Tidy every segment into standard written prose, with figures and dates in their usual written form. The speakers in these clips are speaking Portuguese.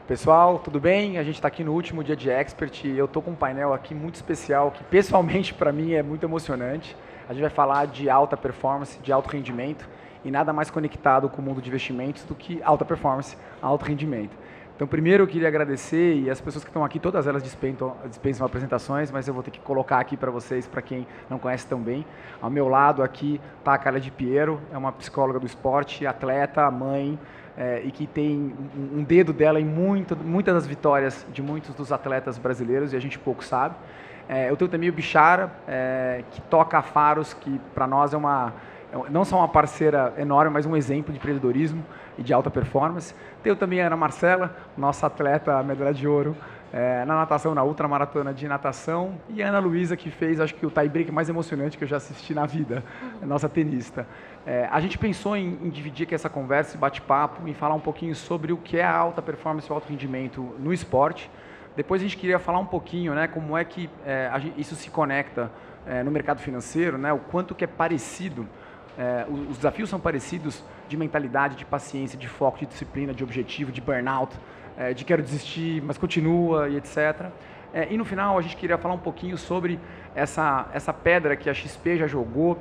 Pessoal, tudo bem? A gente está aqui no último dia de Expert e eu estou com um painel aqui muito especial que pessoalmente para mim é muito emocionante. A gente vai falar de alta performance, de alto rendimento e nada mais conectado com o mundo de investimentos do que alta performance, alto rendimento. Então, primeiro eu queria agradecer, e as pessoas que estão aqui, todas elas dispensam apresentações, mas eu vou ter que colocar aqui para vocês, para quem não conhece tão bem. Ao meu lado aqui está a Carla de Piero, é uma psicóloga do esporte, atleta, mãe, e que tem um dedo dela em muitas das vitórias de muitos dos atletas brasileiros, e a gente pouco sabe. Eu tenho também o Bichara, que toca a Faros, que para nós não só uma parceira enorme, mas um exemplo de empreendedorismo e de alta performance. Tenho também a Ana Marcela, nossa atleta medalha de ouro na natação, na ultramaratona de natação, e a Ana Luísa, que fez, acho que o tie-break mais emocionante que eu já assisti na vida, nossa tenista. A gente pensou em dividir aqui essa conversa, esse bate-papo, e falar um pouquinho sobre o que é a alta performance e o alto rendimento no esporte. Depois a gente queria falar um pouquinho, né, como é que isso se conecta no mercado financeiro, né, o quanto que é parecido. Os desafios são parecidos de mentalidade, de paciência, de foco, de disciplina, de objetivo, de burnout, de quero desistir, mas continua e etc. E no final a gente queria falar um pouquinho sobre essa pedra que a XP já jogou,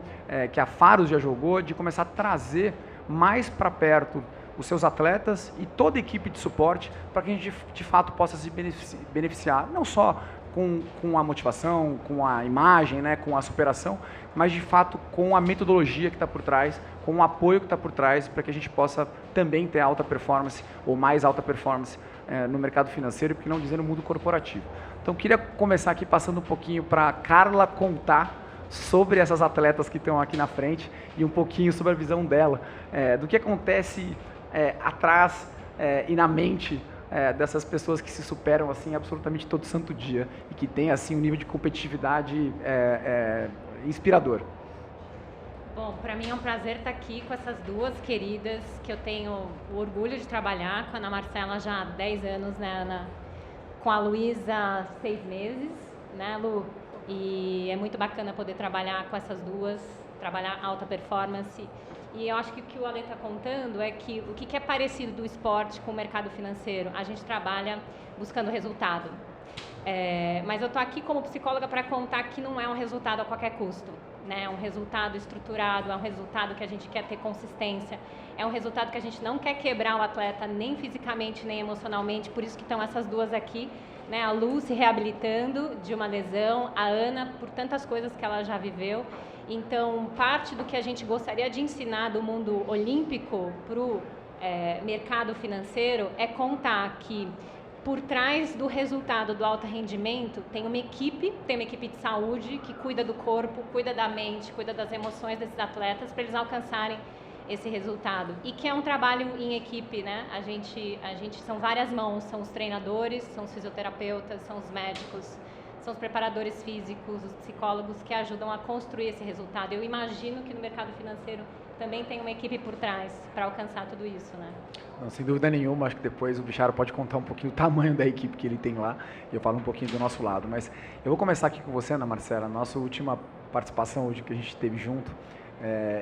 que a Faros já jogou, de começar a trazer mais para perto os seus atletas e toda a equipe de suporte para que a gente de fato possa se beneficiar, não só com a motivação, com a imagem, né, com a superação, mas de fato com a metodologia que está por trás, com o apoio que está por trás, para que a gente possa também ter alta performance ou mais alta performance no mercado financeiro, porque não dizer no mundo corporativo. Então queria começar aqui passando um pouquinho para a Carla contar sobre essas atletas que estão aqui na frente e um pouquinho sobre a visão dela, do que acontece atrás e na mente dessas pessoas que se superam assim absolutamente todo santo dia e que tem assim um nível de competitividade inspirador. Bom, para mim é um prazer estar aqui com essas duas queridas que eu tenho o orgulho de trabalhar, com a Ana Marcela já há 10 anos, né, Ana? Com a Luísa há 6 meses, né, Lu? E é muito bacana poder trabalhar com essas duas, trabalhar alta performance. E eu acho que o que o Ale está contando é que o que é parecido do esporte com o mercado financeiro, a gente trabalha buscando resultado. Mas eu estou aqui como psicóloga para contar que não é um resultado a qualquer custo, né? É um resultado estruturado, é um resultado que a gente quer ter consistência, é um resultado que a gente não quer quebrar o atleta nem fisicamente nem emocionalmente, por isso que estão essas duas aqui, né? A Lu se reabilitando de uma lesão, a Ana por tantas coisas que ela já viveu. Então, parte do que a gente gostaria de ensinar do mundo olímpico para o mercado financeiro é contar que por trás do resultado do alto rendimento tem uma equipe de saúde que cuida do corpo, cuida da mente, cuida das emoções desses atletas para eles alcançarem esse resultado. E que é um trabalho em equipe, né? A gente são várias mãos, são os treinadores, são os fisioterapeutas, são os médicos, são os preparadores físicos, os psicólogos que ajudam a construir esse resultado. Eu imagino que no mercado financeiro também tem uma equipe por trás para alcançar tudo isso, né? Não, sem dúvida nenhuma, acho que depois o Bichara pode contar um pouquinho o tamanho da equipe que ele tem lá e eu falo um pouquinho do nosso lado. Mas eu vou começar aqui com você, Ana Marcela, nossa última participação hoje que a gente teve junto,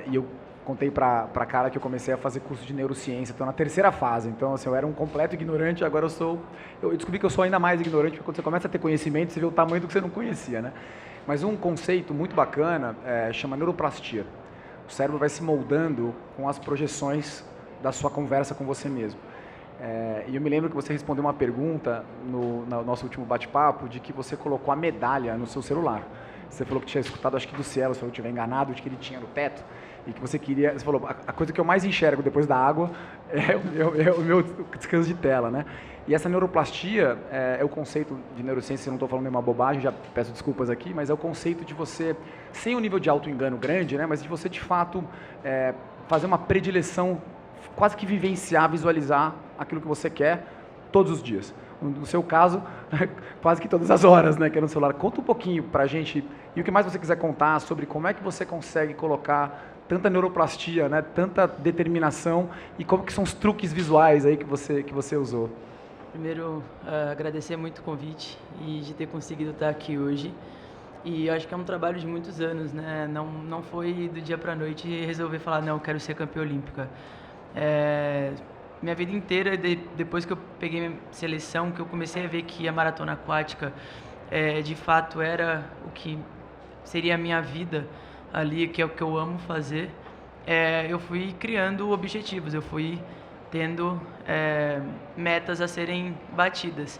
e eu contei para a Cara que eu comecei a fazer curso de neurociência, estou na terceira fase, então assim, eu era um completo ignorante, agora eu descobri que eu sou ainda mais ignorante, porque quando você começa a ter conhecimento, você vê o tamanho do que você não conhecia, né? Mas um conceito muito bacana chama neuroplastia. O cérebro vai se moldando com as projeções da sua conversa com você mesmo. E eu me lembro que você respondeu uma pergunta no nosso último bate-papo de que você colocou a medalha no seu celular. Você falou que tinha escutado, acho que do Cielo, se eu não estiver enganado, de que ele tinha no teto e que você queria... Você falou, a coisa que eu mais enxergo depois da água é o meu descanso de tela, né? E essa neuroplastia é o conceito de neurociência, eu não estou falando nenhuma bobagem, já peço desculpas aqui, mas é o conceito de você, sem um nível de auto-engano grande, né? Mas de você, de fato, fazer uma predileção, quase que vivenciar, visualizar aquilo que você quer todos os dias. No seu caso, quase que todas as horas, né, que é no celular. Conta um pouquinho pra gente, e o que mais você quiser contar sobre como é que você consegue colocar tanta neuroplastia, né, tanta determinação, e como que são os truques visuais aí que você usou. Primeiro, agradecer muito o convite e de ter conseguido estar aqui hoje. E eu acho que é um trabalho de muitos anos, né? Não foi do dia para a noite resolver falar, não, eu quero ser campeã olímpica. minha vida inteira, depois que eu peguei minha seleção, que eu comecei a ver que a maratona aquática de fato era o que seria a minha vida ali, que é o que eu amo fazer, eu fui criando objetivos, eu fui tendo metas a serem batidas.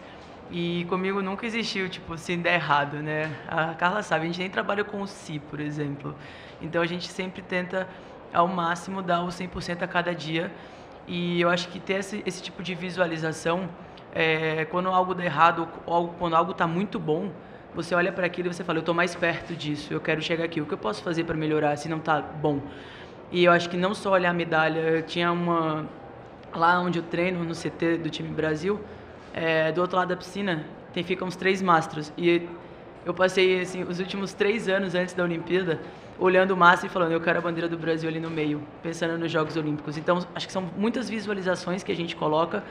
E comigo nunca existiu, tipo, se der errado, né? A Carla sabe, a gente nem trabalha com o si, por exemplo. Então a gente sempre tenta, ao máximo, dar o 100% a cada dia. E eu acho que ter esse tipo de visualização, quando algo dá errado, ou quando algo está muito bom, você olha para aquilo e você fala, eu estou mais perto disso, eu quero chegar aqui, o que eu posso fazer para melhorar se não está bom? E eu acho que não só olhar a medalha, eu tinha lá onde eu treino, no CT do time Brasil, do outro lado da piscina, ficam uns 3 mastros. E eu passei assim, os últimos 3 anos antes da Olimpíada, olhando o mastro e falando, eu quero a bandeira do Brasil ali no meio, pensando nos Jogos Olímpicos. Então, acho que são muitas visualizações que a gente coloca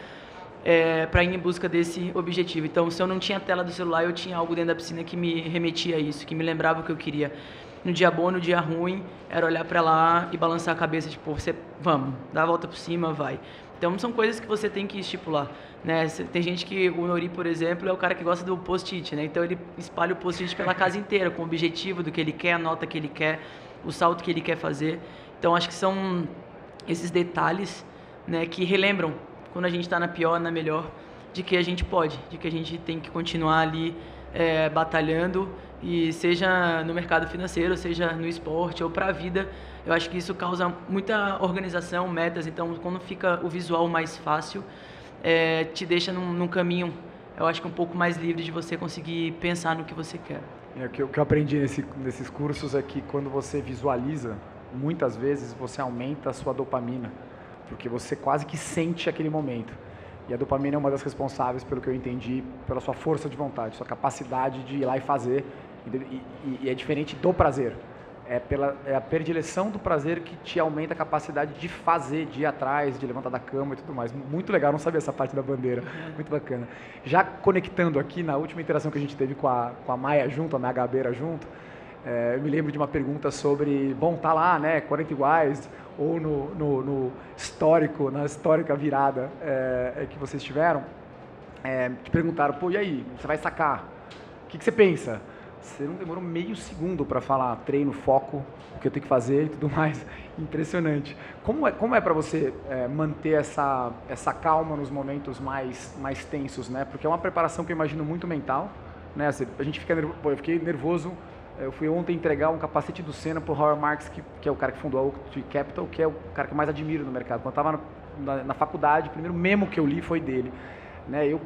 para ir em busca desse objetivo. Então, se eu não tinha a tela do celular, eu tinha algo dentro da piscina que me remetia a isso, que me lembrava o que eu queria. No dia bom, no dia ruim, era olhar para lá e balançar a cabeça, tipo, vamos, dá a volta por cima, vai. Então, são coisas que você tem que estipular, né? Tem gente que, o Nori, por exemplo, é o cara que gosta do post-it, né? Então, ele espalha o post-it pela casa inteira, com o objetivo do que ele quer, a nota que ele quer, o salto que ele quer fazer. Então, acho que são esses detalhes, né, que relembram, quando a gente está na pior, na melhor, de que a gente pode, de que a gente tem que continuar ali batalhando, e seja no mercado financeiro, seja no esporte ou para a vida. Eu acho que isso causa muita organização, metas. Então, quando fica o visual mais fácil, te deixa num caminho, eu acho que um pouco mais livre de você conseguir pensar no que você quer. O que eu aprendi nesses cursos é que quando você visualiza, muitas vezes você aumenta a sua dopamina, porque você quase que sente aquele momento. E a dopamina é uma das responsáveis, pelo que eu entendi, pela sua força de vontade, sua capacidade de ir lá e fazer. E é diferente do prazer. É a predileção do prazer que te aumenta a capacidade de fazer, de ir atrás, de levantar da cama e tudo mais. Muito legal, não sabia essa parte da bandeira. Muito bacana. Já conectando aqui na última interação que a gente teve com a Maia junto, a Maia Gabeira junto, eu me lembro de uma pergunta sobre, tá lá, né, 40 iguais, ou no histórico, na histórica virada que vocês tiveram, te perguntaram, e aí, você vai sacar? O que você pensa? Você não demorou meio segundo para falar treino, foco, o que eu tenho que fazer e tudo mais. Impressionante. Como é para você manter essa calma nos momentos mais tensos, né? Porque é uma preparação que eu imagino muito mental, né? A gente fica nervoso. Eu fiquei nervoso. Eu fui ontem entregar um capacete do Senna pro Howard Marks, que é o cara que fundou a Oak Capital, que é o cara que eu mais admiro no mercado. Quando eu estava na faculdade, o primeiro memo que eu li foi dele. Né, eu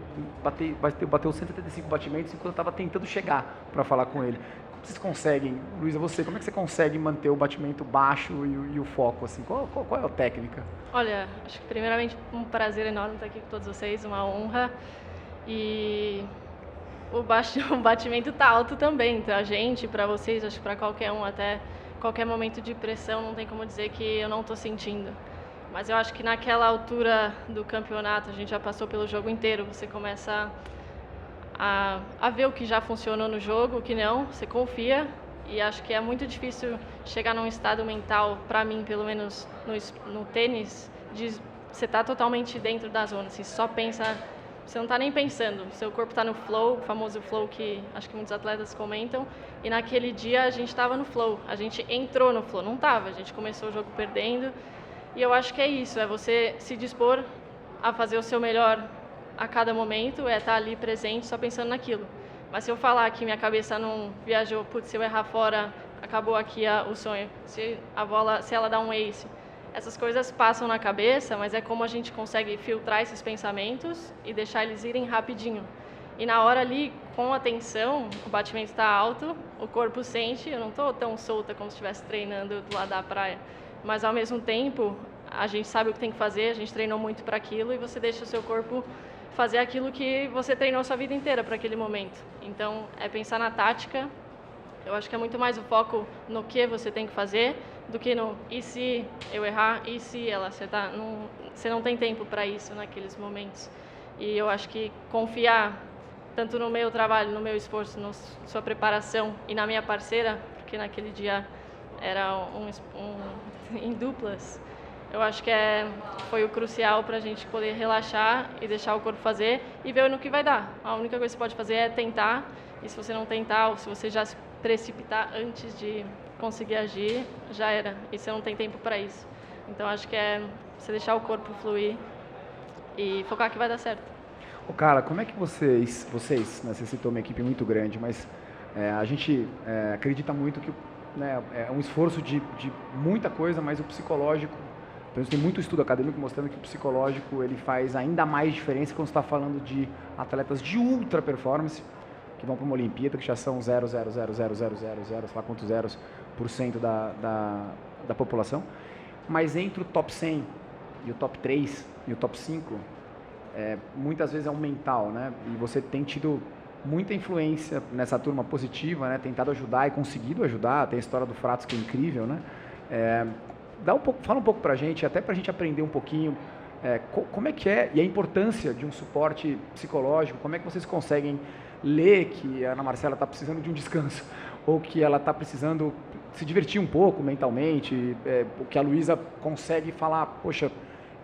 bateu 175 batimentos enquanto eu estava tentando chegar para falar com ele. Como vocês conseguem, Luísa, como é que você consegue manter o batimento baixo e o foco? Assim? Qual é a técnica? Olha, acho que primeiramente um prazer enorme estar aqui com todos vocês, uma honra. E o batimento está alto também, para a gente, para vocês, acho que para qualquer um, até qualquer momento de pressão, não tem como dizer que eu não estou sentindo. Mas eu acho que naquela altura do campeonato, a gente já passou pelo jogo inteiro, você começa a ver o que já funcionou no jogo, o que não, você confia, e acho que é muito difícil chegar num estado mental, para mim, pelo menos no tênis, de você estar totalmente dentro da zona, assim, só pensa, você não está nem pensando, seu corpo está no flow, o famoso flow que acho que muitos atletas comentam, e naquele dia a gente estava no flow, a gente entrou no flow, não estava, a gente começou o jogo perdendo. E eu acho que é isso, é você se dispor a fazer o seu melhor a cada momento, estar ali presente só pensando naquilo. Mas se eu falar que minha cabeça não viajou, se eu errar fora, acabou aqui o sonho. Se a bola, se ela dá um ace, essas coisas passam na cabeça, mas é como a gente consegue filtrar esses pensamentos e deixar eles irem rapidinho. E na hora ali, com atenção, o batimento está alto, o corpo sente, eu não estou tão solta como se estivesse treinando do lado da praia. Mas, ao mesmo tempo, a gente sabe o que tem que fazer, a gente treinou muito para aquilo e você deixa o seu corpo fazer aquilo que você treinou a sua vida inteira para aquele momento. Então, é pensar na tática. Eu acho que é muito mais o foco no que você tem que fazer do que no e se eu errar, e se ela acertar. Você não tem tempo para isso naqueles momentos. E eu acho que confiar tanto no meu trabalho, no meu esforço, na sua preparação e na minha parceira, porque naquele dia era em duplas, Eu acho que foi o crucial para a gente poder relaxar e deixar o corpo fazer e ver no que vai dar. A única coisa que você pode fazer é tentar, e se você não tentar, ou se você já se precipitar antes de conseguir agir, já era, e você não tem tempo para isso. Então acho que é você deixar o corpo fluir e focar que vai dar certo. Ô, Carla, como é que vocês, né, você citou uma equipe muito grande, mas a gente acredita muito que, né, é um esforço de muita coisa, mas o psicológico, então, tem muito estudo acadêmico mostrando que o psicológico ele faz ainda mais diferença quando você está falando de atletas de ultra performance, que vão para uma Olimpíada, que já são 0,0000000, sei lá quantos zeros por cento da população, mas entre o top 100 e o top 3 e o top 5, muitas vezes é um mental, né? E você tem tido muita influência nessa turma positiva, né? Tentado ajudar e conseguido ajudar. Tem a história do Fratos que é incrível, né? Fala um pouco pra gente, até pra gente aprender um pouquinho como é que é e a importância de um suporte psicológico, como é que vocês conseguem ler que a Ana Marcela está precisando de um descanso ou que ela está precisando se divertir um pouco mentalmente, o que a Luísa consegue falar, poxa,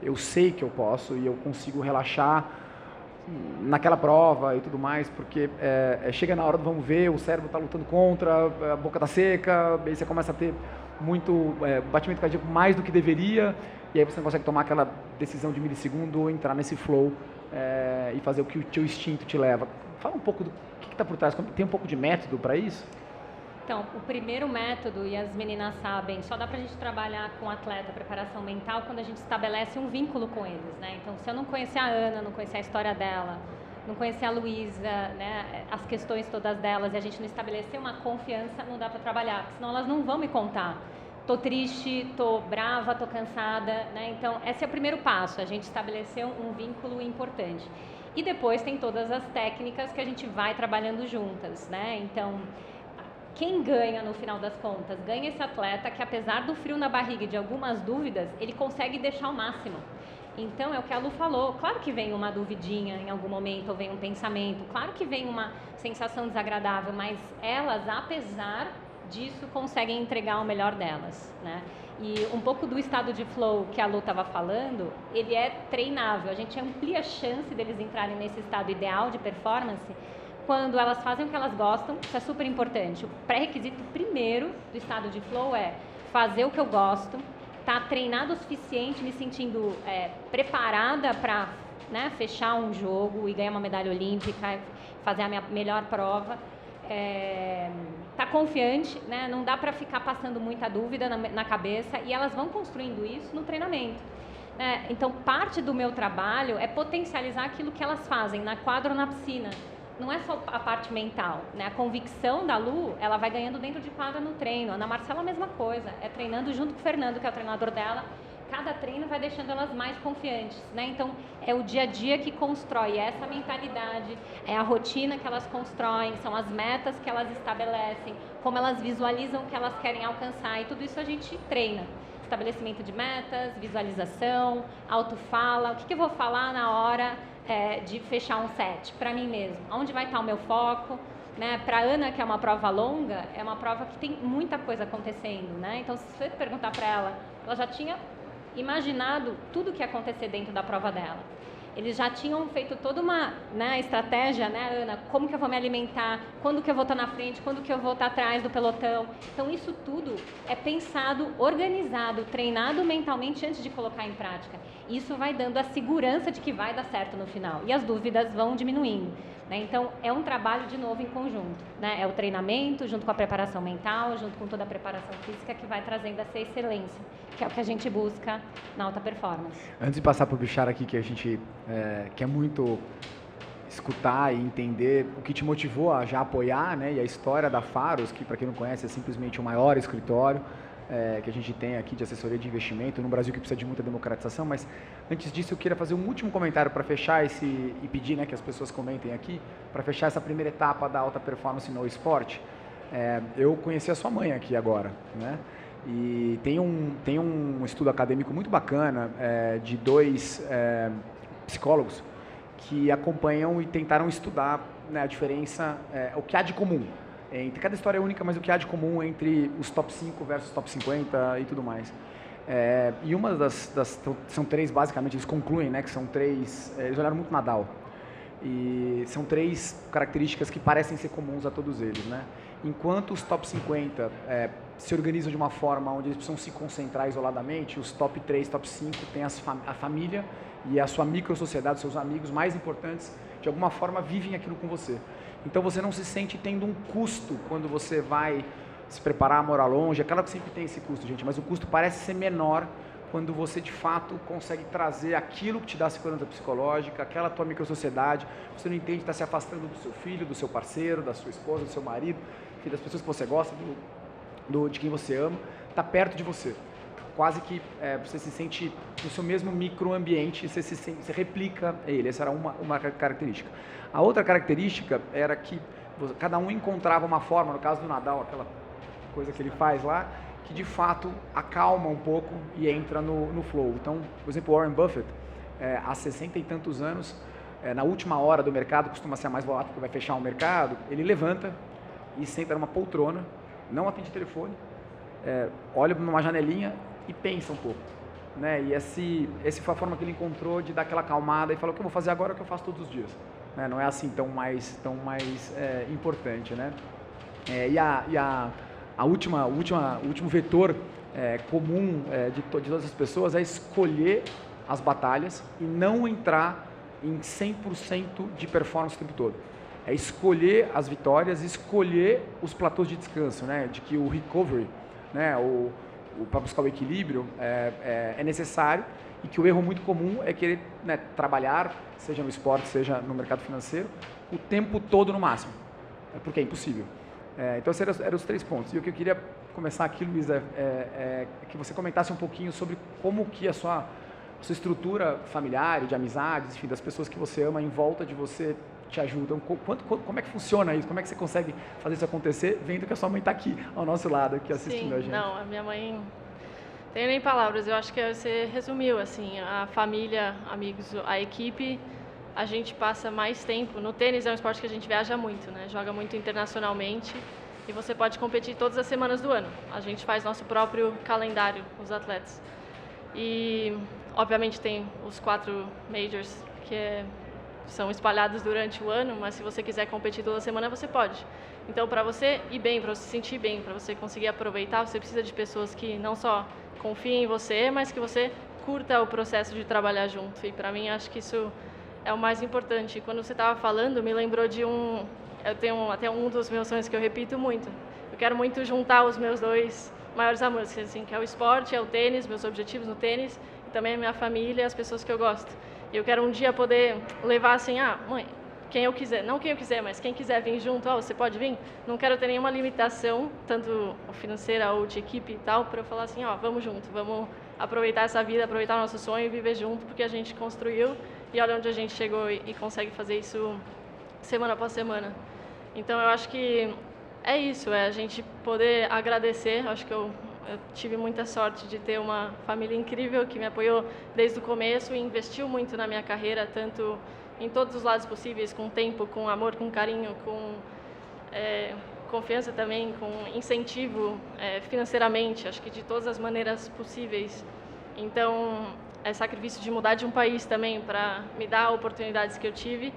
eu sei que eu posso e eu consigo relaxar naquela prova e tudo mais, porque chega na hora do vamos ver, o cérebro está lutando contra, a boca está seca, aí você começa a ter muito batimento cardíaco mais do que deveria, e aí você não consegue tomar aquela decisão de milissegundo ou entrar nesse flow e fazer o que o teu instinto te leva. Fala um pouco do que está por trás, tem um pouco de método para isso? Então, o primeiro método, e as meninas sabem, só dá pra gente trabalhar com atleta, preparação mental, quando a gente estabelece um vínculo com eles, né? Então, se eu não conhecer a Ana, não conhecer a história dela, não conhecer a Luísa, né, as questões todas delas, e a gente não estabelecer uma confiança, não dá pra trabalhar, porque senão elas não vão me contar. Tô triste, tô brava, tô cansada, né? Então, esse é o primeiro passo, a gente estabelecer um vínculo importante. E depois tem todas as técnicas que a gente vai trabalhando juntas, né? Então, quem ganha no final das contas? Ganha esse atleta que, apesar do frio na barriga e de algumas dúvidas, ele consegue deixar o máximo. Então, é o que a Lu falou. Claro que vem uma duvidinha em algum momento, ou vem um pensamento. Claro que vem uma sensação desagradável, mas elas, apesar disso, conseguem entregar o melhor delas, né? E um pouco do estado de flow que a Lu estava falando, ele é treinável. A gente amplia a chance deles entrarem nesse estado ideal de performance quando elas fazem o que elas gostam. Isso é super importante. O pré-requisito primeiro do estado de flow é fazer o que eu gosto, estar treinado o suficiente, me sentindo preparada para, né, fechar um jogo e ganhar uma medalha olímpica, fazer a minha melhor prova. Tá confiante, né? Não dá para ficar passando muita dúvida na cabeça, e elas vão construindo isso no treinamento. Então, parte do meu trabalho é potencializar aquilo que elas fazem na quadra ou na piscina. Não é só a parte mental, né? A convicção da Lu, ela vai ganhando dentro de quadra no treino. A Ana Marcela, a mesma coisa, treinando junto com o Fernando, que é o treinador dela. Cada treino vai deixando elas mais confiantes, né? Então, é o dia a dia que constrói essa mentalidade, é a rotina que elas constroem, são as metas que elas estabelecem, como elas visualizam o que elas querem alcançar, e tudo isso a gente treina. Estabelecimento de metas, visualização, autofala, o que eu vou falar na hora de fechar um set para mim mesmo, onde vai estar o meu foco, né? Para Ana, que é uma prova longa, é uma prova que tem muita coisa acontecendo, né? Então, se você perguntar para ela já tinha imaginado tudo o que ia acontecer dentro da prova dela. Eles já tinham feito toda uma, né, estratégia, né, Ana? Como que eu vou me alimentar? Quando que eu vou estar na frente? Quando que eu vou estar atrás do pelotão? Então, isso tudo é pensado, organizado, treinado mentalmente antes de colocar em prática. Isso vai dando a segurança de que vai dar certo no final. E as dúvidas vão diminuindo, né? Então, é um trabalho, de novo, em conjunto, né? É o treinamento, junto com a preparação mental, junto com toda a preparação física, que vai trazendo essa excelência, que é o que a gente busca na alta performance. Antes de passar para o Bichara aqui, que a gente quer muito escutar e entender o que te motivou a já apoiar, né? E a história da Faros, que, para quem não conhece, é simplesmente o maior escritório que a gente tem aqui de assessoria de investimento no Brasil, que precisa de muita democratização. Mas antes disso, eu queria fazer um último comentário para fechar e pedir, né, que as pessoas comentem aqui, para fechar essa primeira etapa da alta performance no esporte. Eu conheci a sua mãe aqui agora, né? E tem um estudo acadêmico muito bacana de dois psicólogos que acompanham e tentaram estudar, né, a diferença, o que há de comum. Cada história é única, mas o que há de comum entre os top 5 versus top 50 e tudo mais. E uma são 3 basicamente, eles concluem, né, que são 3, eles olharam muito Nadal. E são 3 características que parecem ser comuns a todos eles, né? Enquanto os top 50 se organizam de uma forma onde eles precisam se concentrar isoladamente, os top 3, top 5 têm a família e a sua micro-sociedade, seus amigos mais importantes, de alguma forma vivem aquilo com você. Então você não se sente tendo um custo quando você vai se preparar, morar longe. É claro que sempre tem esse custo, gente, mas o custo parece ser menor quando você de fato consegue trazer aquilo que te dá segurança psicológica, aquela tua microsociedade. Você não entende, está se afastando do seu filho, do seu parceiro, da sua esposa, do seu marido, enfim, das pessoas que você gosta, de quem você ama, está perto de você. Quase que você se sente no seu mesmo microambiente, você replica ele. Essa era uma característica. A outra característica era que cada um encontrava uma forma, no caso do Nadal, aquela coisa que ele faz lá, que de fato acalma um pouco e entra no flow. Então, por exemplo, Warren Buffett, há 60 e tantos anos, na última hora do mercado, costuma ser a mais volátil, porque vai fechar o mercado, ele levanta e senta numa poltrona, não atende telefone, olha numa janelinha e pensa um pouco, né? E essa foi a forma que ele encontrou de dar aquela acalmada e falou: o que eu vou fazer agora é o que eu faço todos os dias, né? Não é assim tão mais importante, né? O último vetor comum de todas as pessoas é escolher as batalhas e não entrar em 100% de performance o tempo todo. É escolher as vitórias, escolher os platôs de descanso, né? De que o recovery, né? Para buscar o equilíbrio é necessário, e que o erro muito comum é querer, né, trabalhar, seja no esporte, seja no mercado financeiro, o tempo todo no máximo, porque é impossível. Então esses eram os 3 pontos. E o que eu queria começar aqui, Luiz, é que você comentasse um pouquinho sobre como que a sua estrutura familiar, de amizades, enfim, das pessoas que você ama em volta de você te ajudam. Como é que funciona isso? Como é que você consegue fazer isso acontecer, vendo que a sua mãe está aqui ao nosso lado, aqui assistindo a gente? Não, a minha mãe, não tenho nem palavras. Eu acho que você resumiu, assim, a família, amigos, a equipe. A gente passa mais tempo. No tênis é um esporte que a gente viaja muito, né? Joga muito internacionalmente e você pode competir todas as semanas do ano. A gente faz nosso próprio calendário, os atletas. E, obviamente, tem os 4 majors que são espalhados durante o ano, mas se você quiser competir toda semana, você pode. Então, para você ir bem, para você se sentir bem, para você conseguir aproveitar, você precisa de pessoas que não só confiem em você, mas que você curta o processo de trabalhar junto. E, para mim, acho que isso é o mais importante. Quando você estava falando, me lembrou de eu tenho até um dos meus sonhos que eu repito muito. Eu quero muito juntar os meus 2 maiores amores, assim, que é o esporte, é o tênis, meus objetivos no tênis, e também a minha família, as pessoas que eu gosto. E eu quero um dia poder levar assim, mãe, quem eu quiser, não quem eu quiser, mas quem quiser vir junto, você pode vir? Não quero ter nenhuma limitação, tanto financeira ou de equipe e tal, para eu falar assim, vamos junto, vamos aproveitar essa vida, aproveitar o nosso sonho e viver junto, porque a gente construiu e olha onde a gente chegou e consegue fazer isso semana após semana. Então eu acho que é isso, a gente poder agradecer. Acho que eu tive muita sorte de ter uma família incrível que me apoiou desde o começo e investiu muito na minha carreira, tanto em todos os lados possíveis, com tempo, com amor, com carinho, com confiança também, com incentivo financeiramente, acho que de todas as maneiras possíveis. Então, é sacrifício de mudar de um país também para me dar oportunidades que eu tive.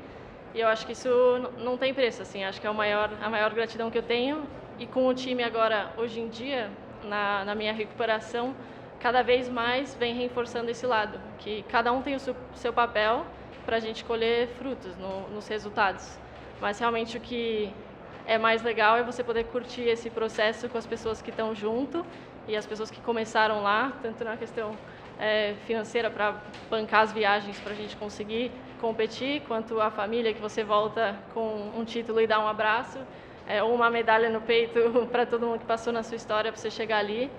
E eu acho que isso não tem preço, assim, acho que é a maior gratidão que eu tenho. E com o time agora, hoje em dia, na minha recuperação, cada vez mais vem reforçando esse lado, que cada um tem o seu papel para a gente colher frutos nos resultados. Mas realmente o que é mais legal é você poder curtir esse processo com as pessoas que estão junto e as pessoas que começaram lá, tanto na questão financeira para bancar as viagens para a gente conseguir competir, quanto a família que você volta com um título e dá um abraço, ou uma medalha no peito para todo mundo que passou na sua história para você chegar ali.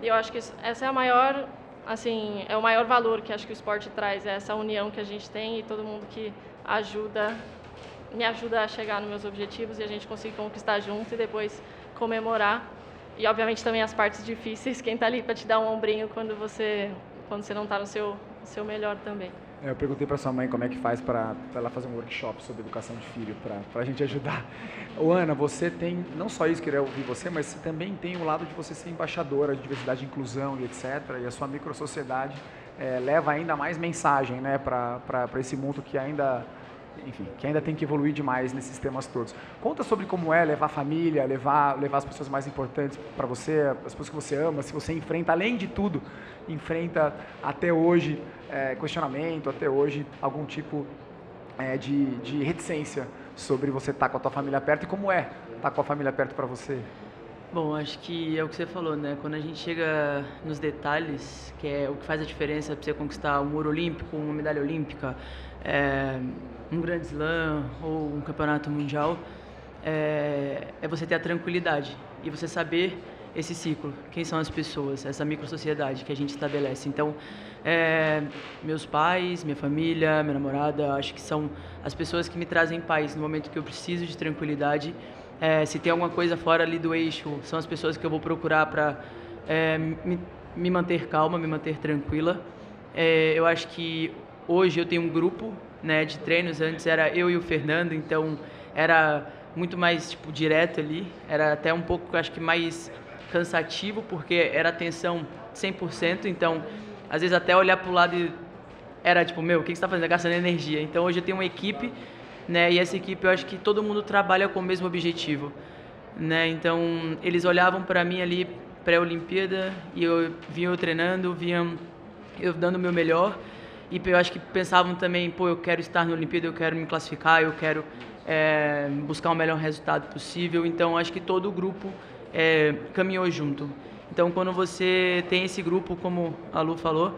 E eu acho que essa é a maior, assim, é o maior valor que acho que o esporte traz, é essa união que a gente tem e todo mundo que me ajuda a chegar nos meus objetivos e a gente conseguir conquistar junto e depois comemorar. E obviamente também as partes difíceis, quem está ali para te dar um ombrinho quando você não está no seu melhor também. Eu perguntei para sua mãe como é que faz para ela fazer um workshop sobre educação de filho, para a gente ajudar. Ô, Ana, você tem, não só isso, queria ouvir você, mas você também tem o lado de você ser embaixadora de diversidade e inclusão e etc. E a sua microsociedade leva ainda mais mensagem, né, para esse mundo que ainda, enfim, que ainda tem que evoluir demais nesses temas todos. Conta sobre como é levar a família, levar as pessoas mais importantes para você, as pessoas que você ama, se você enfrenta, além de tudo, enfrenta até hoje questionamento, até hoje algum tipo de reticência sobre você estar com a tua família perto e como é estar com a família perto para você. Bom, acho que é o que você falou, né? Quando a gente chega nos detalhes, que é o que faz a diferença para você conquistar um ouro olímpico, uma medalha olímpica, um grande slam ou um campeonato mundial, é você ter a tranquilidade e você saber esse ciclo, quem são as pessoas, essa microsociedade que a gente estabelece. Então, meus pais, minha família, minha namorada, acho que são as pessoas que me trazem paz no momento que eu preciso de tranquilidade. Se tem alguma coisa fora ali do eixo, são as pessoas que eu vou procurar para me manter calma, me manter tranquila. Eu acho que hoje eu tenho um grupo, né, de treinos. Antes era eu e o Fernando, então era muito mais tipo direto ali, era até um pouco, acho que mais cansativo, porque era atenção 100%, então às vezes até olhar para o lado era tipo, o que você está fazendo? Gastando energia. Então hoje eu tenho uma equipe, né, e essa equipe eu acho que todo mundo trabalha com o mesmo objetivo, né? Então eles olhavam para mim ali pré-Olimpíada e eu vinha eu treinando, vinha eu dando o meu melhor, e eu acho que pensavam também, eu quero estar na Olimpíada, eu quero me classificar, eu quero buscar o melhor resultado possível. Então acho que todo o grupo caminhou junto. Então quando você tem esse grupo, como a Lu falou,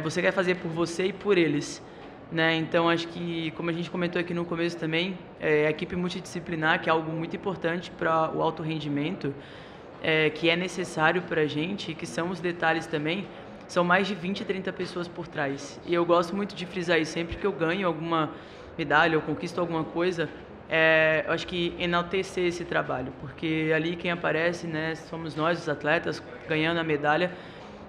você quer fazer por você e por eles, né? Então acho que, como a gente comentou aqui no começo também, a equipe multidisciplinar, que é algo muito importante para o alto rendimento, que é necessário para a gente, que são os detalhes também, são mais de 20, 30 pessoas por trás. E eu gosto muito de frisar isso, sempre que eu ganho alguma medalha ou conquisto alguma coisa, eu acho que enaltecer esse trabalho, porque ali quem aparece, né, somos nós, os atletas, ganhando a medalha,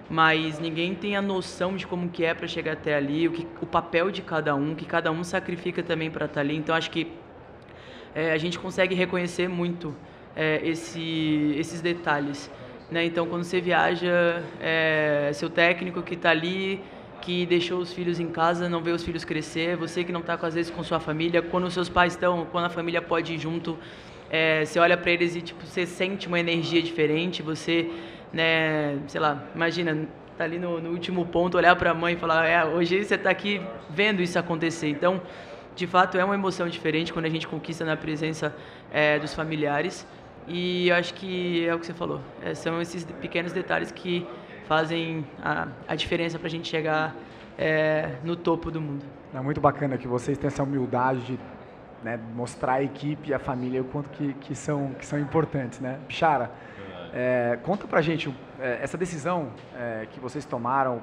mas ninguém tem a noção de como que é para chegar até ali, o papel de cada um, que cada um sacrifica também para estar ali. Então acho que a gente consegue reconhecer muito esses detalhes, né? Então quando você viaja, seu técnico que está ali, que deixou os filhos em casa, não vê os filhos crescer, você que não está às vezes com sua família, quando os seus pais estão, quando a família pode ir junto, você olha para eles e tipo, você sente uma energia diferente, você, né, sei lá, imagina, tá ali no último ponto, olhar para a mãe e falar, hoje você está aqui vendo isso acontecer. Então, de fato, é uma emoção diferente quando a gente conquista na presença dos familiares, e eu acho que é o que você falou, são esses pequenos detalhes que fazem a diferença para a gente chegar no topo do mundo. É muito bacana que vocês têm essa humildade de, né, mostrar a equipe e a família o quanto que são importantes, né? Pichara, conta pra gente, essa decisão que vocês tomaram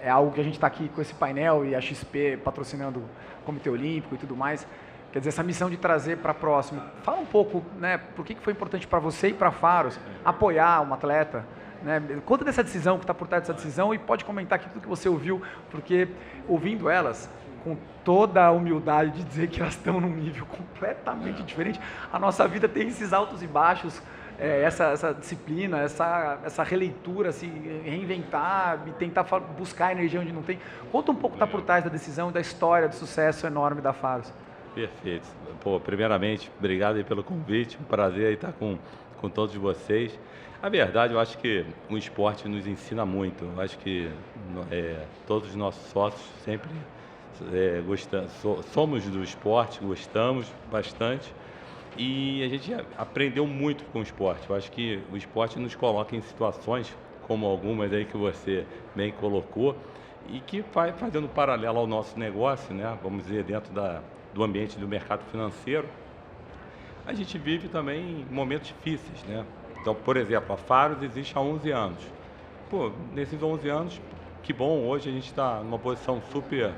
é algo que a gente está aqui com esse painel e a XP patrocinando o Comitê Olímpico e tudo mais. Quer dizer, essa missão de trazer para próximo. Fala um pouco, né, por que foi importante para você e para a Pharos apoiar um atleta, né? Conta dessa decisão, que está por trás dessa decisão, e pode comentar aqui tudo que você ouviu, porque ouvindo elas, com toda a humildade de dizer que elas estão num nível completamente diferente, a nossa vida tem esses altos e baixos, essa disciplina, essa releitura, se reinventar e tentar buscar energia onde não tem. Conta um pouco o que está por trás da decisão e da história de sucesso enorme da Pharos. Perfeito. Primeiramente, obrigado aí pelo convite, um prazer aí estar com todos vocês. A verdade, eu acho que o esporte nos ensina muito. Eu acho que todos os nossos sócios sempre somos do esporte, gostamos bastante, e a gente aprendeu muito com o esporte. Eu acho que o esporte nos coloca em situações, como algumas aí que você bem colocou, e que vai fazendo paralelo ao nosso negócio, né? Vamos dizer, dentro do ambiente do mercado financeiro, a gente vive também momentos difíceis, né? Então, por exemplo, a Pharos existe há 11 anos. Nesses 11 anos, que bom, hoje a gente está numa posição super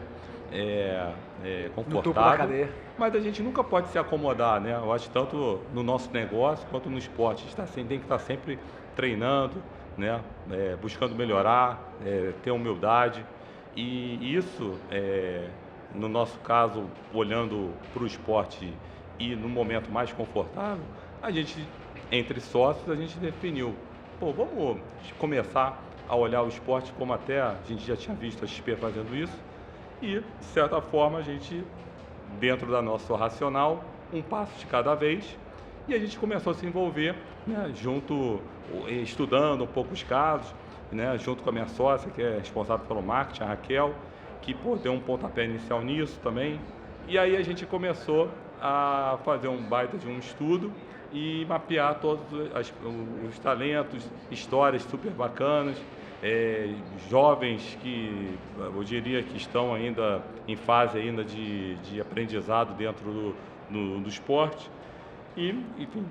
confortável. No topo da cadeia. Mas a gente nunca pode se acomodar, né? Eu acho que tanto no nosso negócio quanto no esporte. A gente tem que estar sempre treinando, né? Buscando melhorar, ter humildade. E isso, no nosso caso, olhando para o esporte e no momento mais confortável, a gente, entre sócios, a gente definiu, pô, vamos começar a olhar o esporte como até a gente já tinha visto a XP fazendo isso e, de certa forma, a gente, dentro da nossa racional, um passo de cada vez, e a gente começou a se envolver, né, estudando um pouco os casos, né, junto com a minha sócia, que é responsável pelo marketing, a Raquel, que deu um pontapé inicial nisso também. E aí a gente começou a fazer um baita de um estudo e mapear todos os talentos, histórias super bacanas, jovens que eu diria que estão ainda em fase ainda de aprendizado dentro do esporte. E, enfim,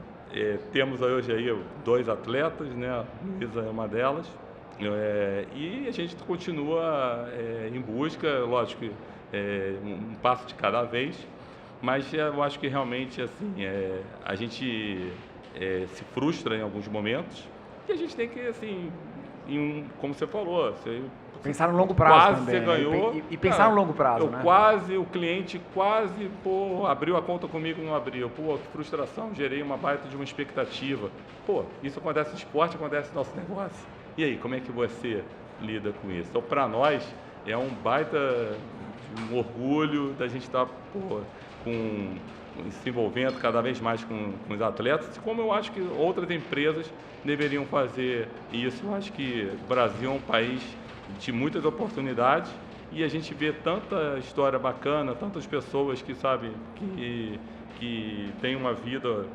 temos hoje aí 2 atletas, né? A Luísa é uma delas. E a gente continua em busca, lógico, um passo de cada vez, mas eu acho que realmente assim, a gente se frustra em alguns momentos e a gente tem que, assim, como você falou, pensar no longo prazo quase também, você ganhou. E pensar no longo prazo, né? O cliente quase, abriu a conta comigo, não abriu. Pô, que frustração, gerei uma baita de uma expectativa. Pô, isso acontece no esporte, acontece no nosso negócio. E aí, como é que você lida com isso? Então, para nós, é um baita um orgulho da gente estar se envolvendo cada vez mais com os atletas, como eu acho que outras empresas deveriam fazer isso. Eu acho que o Brasil é um país de muitas oportunidades e a gente vê tanta história bacana, tantas pessoas que, sabe, que têm uma vida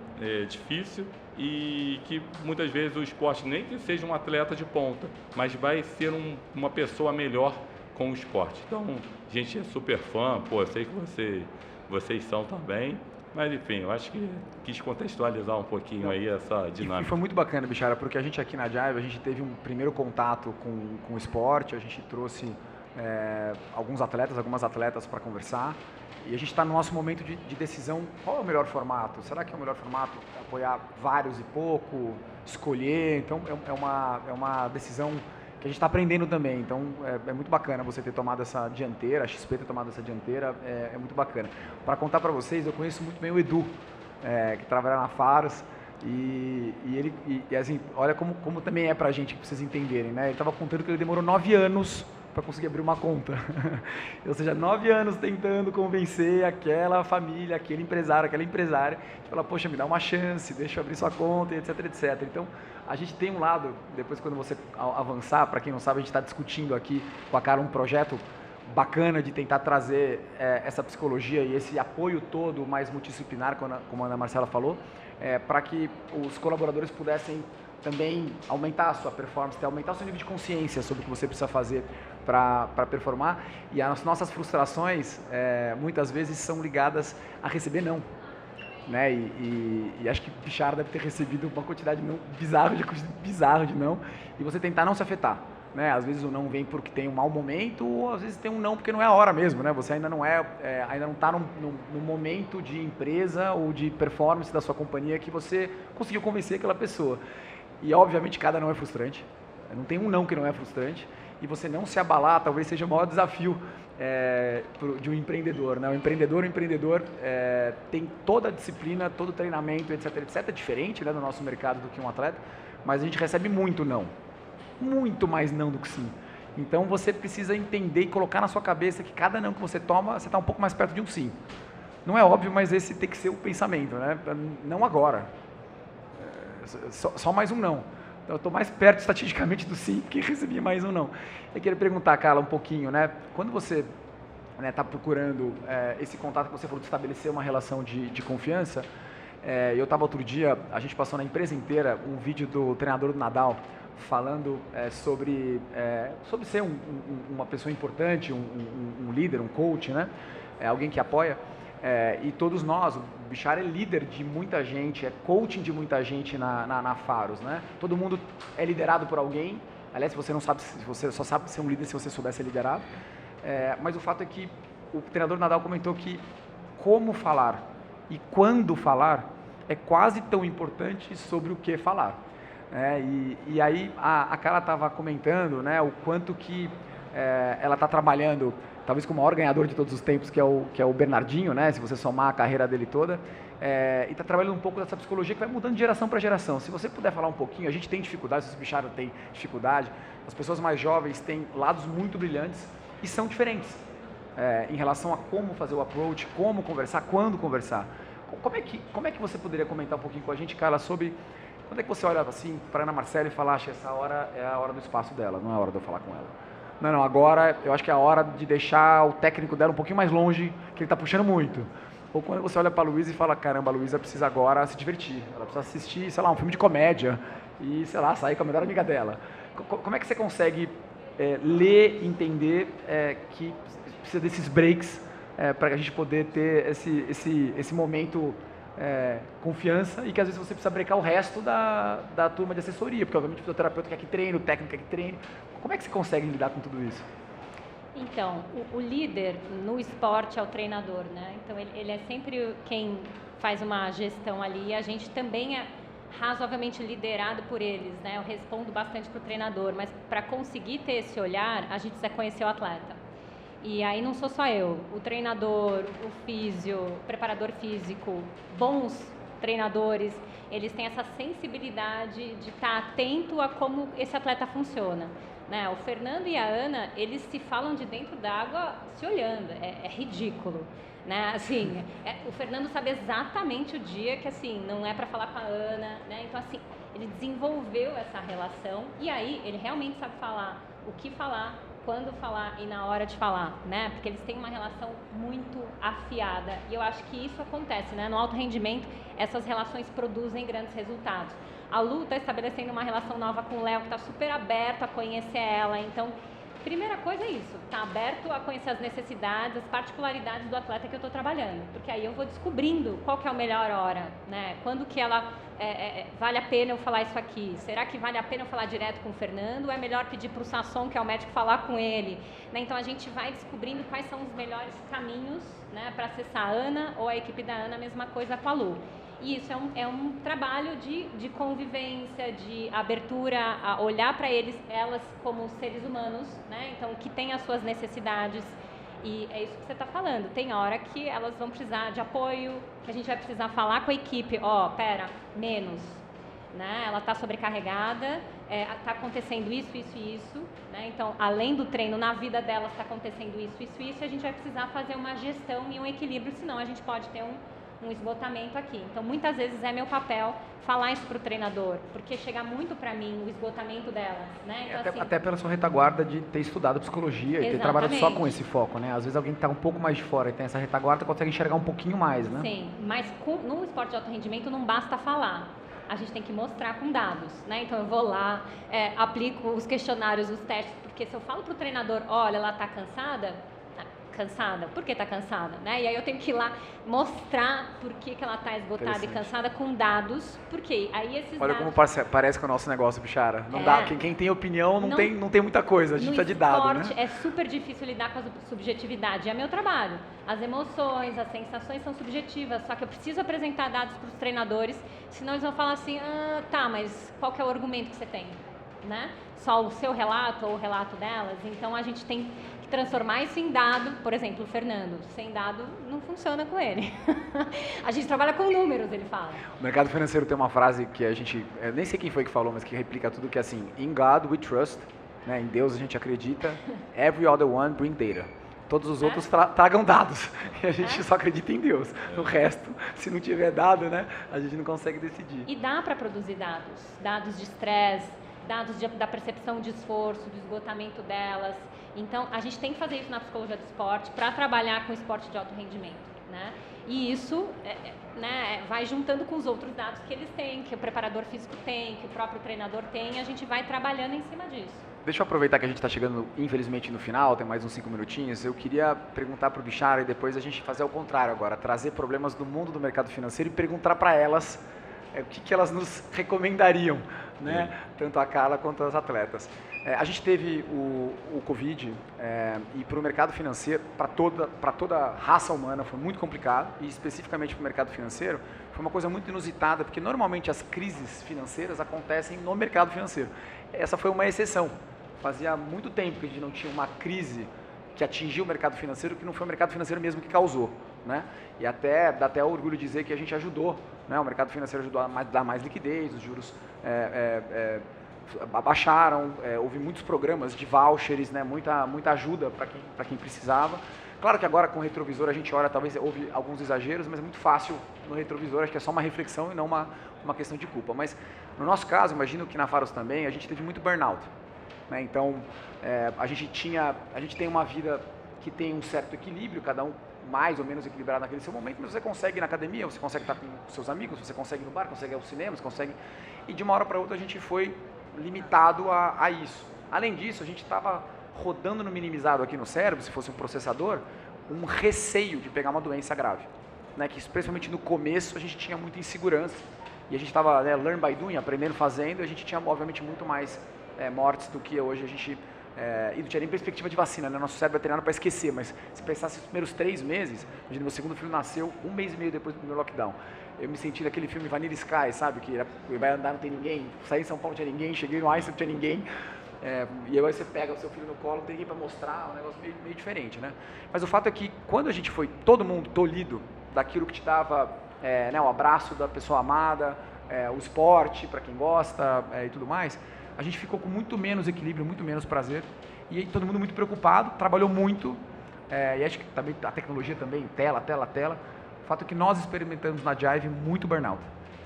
difícil e que muitas vezes o esporte, nem que seja um atleta de ponta, mas vai ser uma pessoa melhor com o esporte. Então, a gente é super fã, pô, eu sei que vocês são também, mas enfim, eu acho que quis contextualizar um pouquinho aí essa dinâmica. E foi muito bacana, Bichara, porque a gente aqui na Jive, a gente teve um primeiro contato com o esporte, a gente trouxe algumas atletas para conversar, e a gente está no nosso momento de decisão, qual é o melhor formato? Será que é o melhor formato apoiar vários e pouco, escolher? Então, é uma decisão que a gente está aprendendo também, então é muito bacana você ter tomado essa dianteira, a XP ter tomado essa dianteira, é muito bacana. Para contar para vocês, eu conheço muito bem o Edu, que trabalha na Faros, e assim, olha como também é para a gente, para vocês entenderem, né? Ele estava contando que ele demorou 9 anos para conseguir abrir uma conta, ou seja, 9 anos tentando convencer aquela família, aquele empresário, aquela empresária, de falar, poxa, me dá uma chance, deixa eu abrir sua conta, etc, etc. Então, a gente tem um lado, depois quando você avançar, para quem não sabe, a gente está discutindo aqui com a Cara um projeto bacana de tentar trazer essa psicologia e esse apoio todo mais multidisciplinar, como a Ana Marcela falou, para que os colaboradores pudessem também aumentar a sua performance, aumentar o seu nível de consciência sobre o que você precisa fazer para performar. E as nossas frustrações, muitas vezes, são ligadas a receber não. Né? E acho que Bichara deve ter recebido uma quantidade bizarra de não, e você tentar não se afetar. Né? Às vezes o não vem porque tem um mau momento, ou às vezes tem um não porque não é a hora mesmo, né? Você ainda não está no momento de empresa ou de performance da sua companhia que você conseguiu convencer aquela pessoa. E obviamente cada não é frustrante, não tem um não que não é frustrante, e você não se abalar talvez seja o maior desafio de um empreendedor. Né? O empreendedor tem toda a disciplina, todo o treinamento, etc, etc, diferente, né, do nosso mercado do que um atleta, mas a gente recebe muito não, muito mais não do que sim. Então você precisa entender e colocar na sua cabeça que cada não que você toma, você está um pouco mais perto de um sim. Não é óbvio, mas esse tem que ser o pensamento, né? Não agora, só mais um não. Então, eu estou mais perto estatisticamente do sim que recebi mais um não. Eu queria perguntar, Carla, um pouquinho, né? Quando você está procurando esse contato que você falou de estabelecer uma relação de confiança, eu estava outro dia, a gente passou na empresa inteira um vídeo do treinador do Nadal falando sobre ser uma pessoa importante, um líder, um coach, né? Alguém que apoia. E todos nós, o Bichara é líder de muita gente, é coaching de muita gente na Faros, né? Todo mundo é liderado por alguém. Aliás, você só sabe ser um líder se você souber ser liderado. Mas o fato é que o treinador Nadal comentou que como falar e quando falar é quase tão importante sobre o que falar. E aí a Carla estava comentando, né, o quanto que ela está trabalhando, talvez com o maior ganhador de todos os tempos, que é o Bernardinho, né? Se você somar a carreira dele toda, e está trabalhando um pouco dessa psicologia que vai mudando de geração para geração. Se você puder falar um pouquinho, a gente tem dificuldade, se os bicharos têm dificuldade, as pessoas mais jovens têm lados muito brilhantes e são diferentes em relação a como fazer o approach, como conversar, quando conversar. Como é que você poderia comentar um pouquinho com a gente, Carla, sobre quando é que você olha assim para Ana Marcela e fala, acha essa hora é a hora do espaço dela, não é a hora de eu falar com ela. Não, agora eu acho que é a hora de deixar o técnico dela um pouquinho mais longe, que ele está puxando muito. Ou quando você olha para a Luísa e fala, caramba, a Luísa precisa agora se divertir, ela precisa assistir, sei lá, um filme de comédia e, sei lá, sair com a melhor amiga dela. Como é que você consegue ler, entender que precisa desses breaks para a gente poder ter esse momento confiança e que às vezes você precisa brecar o resto da turma de assessoria, porque obviamente o fisioterapeuta quer que treine, o técnico quer que treine. Como é que você consegue lidar com tudo isso? Então, o líder no esporte é o treinador, né? Então, ele é sempre quem faz uma gestão ali e a gente também é razoavelmente liderado por eles, né? Eu respondo bastante para o treinador, mas para conseguir ter esse olhar, a gente precisa conhecer o atleta. E aí não sou só eu, o treinador, o físio, o preparador físico, bons treinadores, eles têm essa sensibilidade de estar atento a como esse atleta funciona. Né? O Fernando e a Ana, eles se falam de dentro d'água se olhando, é ridículo. Né? Assim, o Fernando sabe exatamente o dia que assim, não é para falar com a Ana, né? Então assim, ele desenvolveu essa relação e aí ele realmente sabe falar o que falar, quando falar e na hora de falar, né? Porque eles têm uma relação muito afiada e eu acho que isso acontece, né? No alto rendimento, essas relações produzem grandes resultados. A Lu está estabelecendo uma relação nova com o Léo, que está super aberto a conhecer ela, então, primeira coisa é isso, tá aberto a conhecer as necessidades, as particularidades do atleta que eu estou trabalhando, porque aí eu vou descobrindo qual que é a melhor hora, né? Quando que ela vale a pena eu falar isso aqui? Será que vale a pena eu falar direto com o Fernando? Ou é melhor pedir para o Sasson, que é o médico, falar com ele? Né? Então a gente vai descobrindo quais são os melhores caminhos, né, para acessar a Ana ou a equipe da Ana, a mesma coisa com a Lu. E isso é um trabalho de convivência, de abertura, a olhar para elas como seres humanos, né? Então, que têm as suas necessidades. E é isso que você está falando. Tem hora que elas vão precisar de apoio, que a gente vai precisar falar com a equipe. Pera, menos. Né? Ela está sobrecarregada, está acontecendo isso, isso e isso. Né? Então, além do treino, na vida delas está acontecendo isso, isso e isso. E a gente vai precisar fazer uma gestão e um equilíbrio, senão a gente pode ter um esgotamento aqui. Então, muitas vezes é meu papel falar isso para o treinador, porque chega muito para mim o esgotamento delas, né? Então, assim, até pela sua retaguarda de ter estudado psicologia e ter trabalhado só com esse foco, né? Às vezes alguém que está um pouco mais de fora e tem essa retaguarda consegue enxergar um pouquinho mais, né? Sim, mas no esporte de alto rendimento não basta falar. A gente tem que mostrar com dados, né? Então eu vou lá, aplico os questionários, os testes, porque se eu falo para o treinador, olha, ela está cansada, por que está cansada, né? E aí eu tenho que ir lá mostrar por que ela está esgotada e cansada com dados, porque aí esses Olha dados... como parece que é o nosso negócio, bichara. Não dá, quem tem opinião não tem muita coisa, a gente precisa de dado, né? É super difícil lidar com a subjetividade, é meu trabalho. As emoções, as sensações são subjetivas, só que eu preciso apresentar dados para os treinadores, senão eles vão falar assim, tá, mas qual que é o argumento que você tem? Né? Só o seu relato ou o relato delas? Então a gente tem que transformar isso em dado. Por exemplo, o Fernando, sem dado não funciona com ele. A gente trabalha com números, ele fala. O mercado financeiro tem uma frase que a gente, nem sei quem foi que falou, mas que replica tudo, que é assim, in God we trust, né? Em Deus a gente acredita, every other one bring data. Todos os outros tragam dados, e a gente só acredita em Deus. O resto, se não tiver dado, né, a gente não consegue decidir. E dá para produzir dados de estresse, dados da percepção de esforço, do esgotamento delas. Então, a gente tem que fazer isso na psicologia do esporte para trabalhar com o esporte de alto rendimento, né? E isso vai juntando com os outros dados que eles têm, que o preparador físico tem, que o próprio treinador tem, e a gente vai trabalhando em cima disso. Deixa eu aproveitar que a gente está chegando, infelizmente, no final, tem mais uns 5 minutinhos. Eu queria perguntar para o Bichara e depois a gente fazer o contrário agora, trazer problemas do mundo do mercado financeiro e perguntar para elas o que elas nos recomendariam, né? Tanto a Carla quanto as atletas. A gente teve o Covid e para o mercado financeiro, para toda a raça humana, foi muito complicado, e especificamente para o mercado financeiro, foi uma coisa muito inusitada, porque normalmente as crises financeiras acontecem no mercado financeiro. Essa foi uma exceção. fazia muito tempo que a gente não tinha uma crise que atingiu o mercado financeiro, que não foi o mercado financeiro mesmo que causou, né? E dá até orgulho dizer que a gente ajudou, né? O mercado financeiro ajudou a dar mais liquidez, os juros abaixaram, houve muitos programas de vouchers, né? Muita ajuda para quem precisava. Claro que agora com o retrovisor a gente olha, talvez houve alguns exageros, mas é muito fácil no retrovisor, acho que é só uma reflexão e não uma questão de culpa. Mas no nosso caso, imagino que na Faros também, a gente teve muito burnout, né? Então, a gente tem uma vida que tem um certo equilíbrio, cada um mais ou menos equilibrado naquele seu momento, mas você consegue ir na academia, você consegue estar com seus amigos, você consegue ir no bar, consegue ir ao cinema, você consegue... E de uma hora para outra a gente foi limitado a isso. Além disso, a gente estava rodando no minimizado aqui no cérebro, se fosse um processador, um receio de pegar uma doença grave, né? Que especialmente no começo a gente tinha muita insegurança e a gente estava, né, learn by doing, aprendendo, fazendo, e a gente tinha obviamente muito mais mortes do que hoje a gente... e não tinha nem perspectiva de vacina, né? Nosso cérebro é treinado para esquecer, mas se pensasse nos primeiros 3 meses, imagina, meu segundo filho nasceu 1 mês e meio depois do primeiro lockdown. Eu me senti naquele filme Vanilla Sky, sabe? Que vai andar, não tem ninguém, saí em São Paulo não tinha ninguém, cheguei no Einstein não tinha ninguém. E aí você pega o seu filho no colo, não tem ninguém para mostrar, um negócio meio diferente, né? Mas o fato é que quando a gente foi, todo mundo tolhido daquilo que te dava, né, o abraço da pessoa amada, o esporte para quem gosta e tudo mais, a gente ficou com muito menos equilíbrio, muito menos prazer, e aí todo mundo muito preocupado, trabalhou muito, e acho que também a tecnologia também, tela. O fato é que nós experimentamos na Jive muito burnout.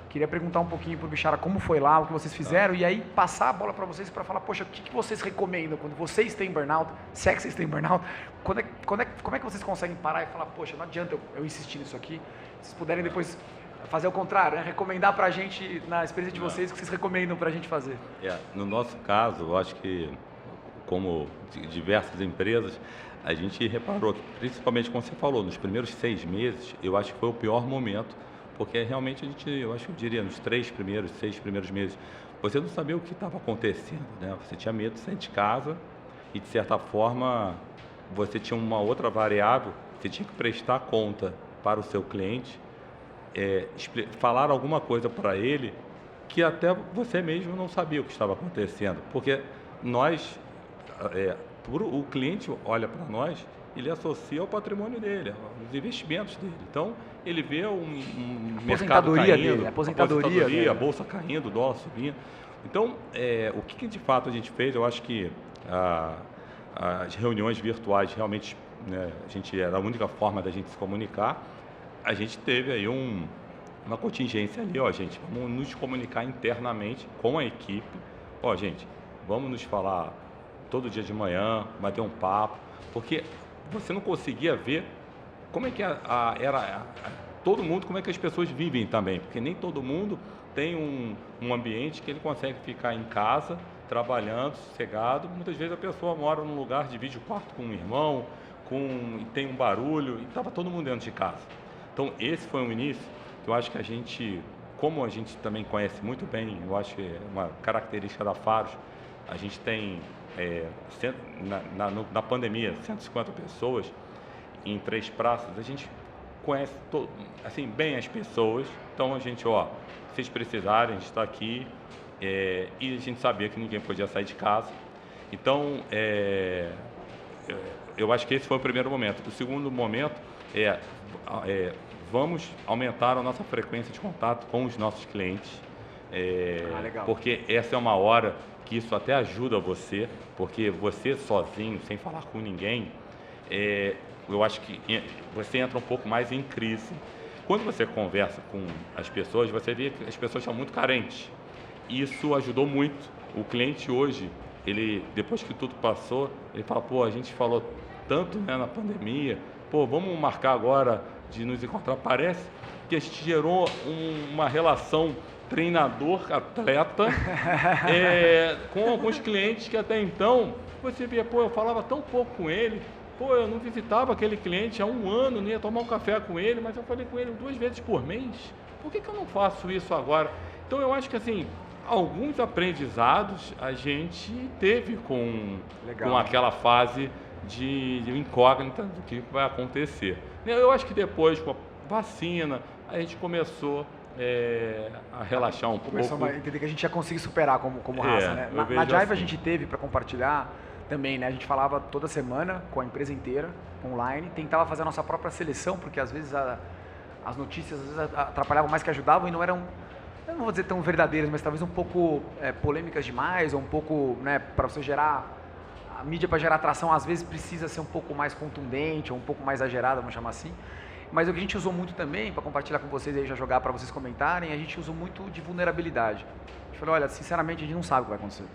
Queria perguntar um pouquinho para o Bishara como foi lá, o que vocês fizeram, e aí passar a bola para vocês para falar, poxa, o que vocês recomendam quando vocês têm burnout, se é que vocês têm burnout, como é que vocês conseguem parar e falar, poxa, não adianta eu insistir nisso aqui, se vocês puderem depois fazer o contrário, né? Recomendar para a gente, na experiência de vocês, o que vocês recomendam para a gente fazer. No nosso caso, eu acho que, como diversas empresas, a gente reparou que, principalmente como você falou, nos primeiros 6 meses, eu acho que foi o pior momento, porque realmente eu diria, nos 6 primeiros meses, você não sabia o que estava acontecendo, né? Você tinha medo de sair de casa e, de certa forma, você tinha uma outra variável, você tinha que prestar conta para o seu cliente, falar alguma coisa para ele que até você mesmo não sabia o que estava acontecendo, porque o cliente olha para nós, ele associa ao patrimônio dele, aos investimentos dele. Então, ele vê um mercado caindo, a bolsa caindo, o dólar subindo. Então, o que de fato a gente fez, eu acho que as reuniões virtuais realmente, né, era a única forma da gente se comunicar. A gente teve aí uma contingência ali, gente, vamos nos comunicar internamente com a equipe. Gente, vamos nos falar todo dia de manhã, bater um papo, porque você não conseguia ver como é que todo mundo, como é que as pessoas vivem também, porque nem todo mundo tem um ambiente que ele consegue ficar em casa, trabalhando, sossegado. Muitas vezes a pessoa mora num lugar, divide o quarto com um irmão, e tem um barulho, e estava todo mundo dentro de casa. Então, esse foi um início que eu acho que a gente, como a gente também conhece muito bem, eu acho que é uma característica da Faros, a gente tem, na pandemia, 150 pessoas em 3 praças, a gente conhece assim, bem as pessoas, então a gente, se vocês precisarem, a gente está aqui, e a gente sabia que ninguém podia sair de casa, então, eu acho que esse foi o primeiro momento. O segundo momento vamos aumentar a nossa frequência de contato com os nossos clientes, legal. Porque essa é uma hora que isso até ajuda você, porque você sozinho, sem falar com ninguém, eu acho que você entra um pouco mais em crise. Quando você conversa com as pessoas, você vê que as pessoas são muito carentes. Isso ajudou muito. O cliente hoje, depois que tudo passou, ele fala, a gente falou tanto, né, na pandemia, vamos marcar agora de nos encontrar. Parece que a gente gerou uma relação treinador-atleta com alguns clientes que até então você via, eu falava tão pouco com ele, eu não visitava aquele cliente há 1 ano, não ia tomar um café com ele, mas eu falei com ele 2 vezes por mês, por que eu não faço isso agora? Então eu acho que assim, alguns aprendizados a gente teve com aquela fase de incógnita do que vai acontecer. Eu acho que depois, com a vacina, a gente começou a relaxar um Começou pouco. a entender que a gente ia conseguir superar como raça, né? eu Na vejo Jive a assim. gente teve para compartilhar também, né? A gente falava toda semana com a empresa inteira, online, tentava fazer a nossa própria seleção, porque às vezes as notícias às vezes atrapalhavam mais que ajudavam e não eram, eu não vou dizer tão verdadeiras, mas talvez um pouco polêmicas demais, ou um pouco, né, para você gerar, a mídia para gerar atração às vezes precisa ser um pouco mais contundente, ou um pouco mais exagerada, vamos chamar assim. Mas o que a gente usou muito também, para compartilhar com vocês e já jogar para vocês comentarem, a gente usou muito de vulnerabilidade. A gente falou, olha, sinceramente a gente não sabe o que vai acontecer.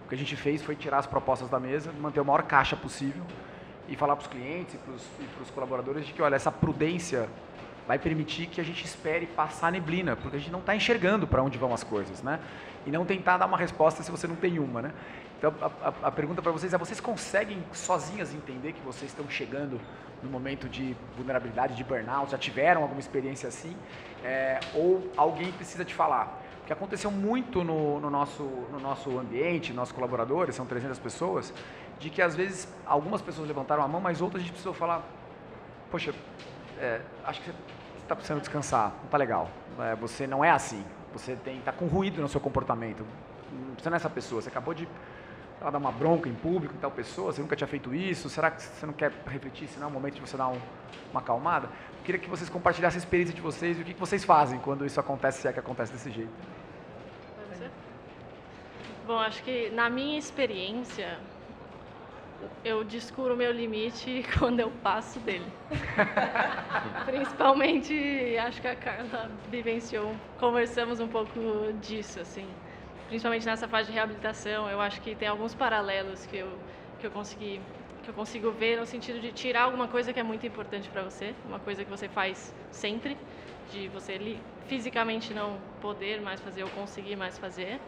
O que a gente fez foi tirar as propostas da mesa, manter a maior caixa possível e falar para os clientes e para os colaboradores de que, olha, essa prudência vai permitir que a gente espere passar a neblina, porque a gente não está enxergando para onde vão as coisas, né? E não tentar dar uma resposta se você não tem uma, né? Então, a pergunta para vocês é, vocês conseguem sozinhas entender que vocês estão chegando no momento de vulnerabilidade, de burnout, já tiveram alguma experiência assim? Ou alguém precisa te falar? Porque aconteceu muito no nosso ambiente, nossos colaboradores, são 300 pessoas, de que às vezes algumas pessoas levantaram a mão, mas outras a gente precisou falar, poxa, acho que você está precisando descansar, não está legal, você não é assim, você está com ruído no seu comportamento, você não é essa pessoa, você acabou de dar uma bronca em público em tal pessoa, você nunca tinha feito isso, será que você não quer refletir, se não é o momento de você dar uma acalmada? Eu queria que vocês compartilhassem a experiência de vocês e o que vocês fazem quando isso acontece, se é que acontece desse jeito. Pode ser? Bom, acho que na minha experiência, eu descubro o meu limite quando eu passo dele. Principalmente, acho que a Carla vivenciou, conversamos um pouco disso, assim. Principalmente nessa fase de reabilitação, eu acho que tem alguns paralelos que eu consigo ver no sentido de tirar alguma coisa que é muito importante para você, uma coisa que você faz sempre, de você fisicamente não poder mais fazer ou conseguir mais fazer.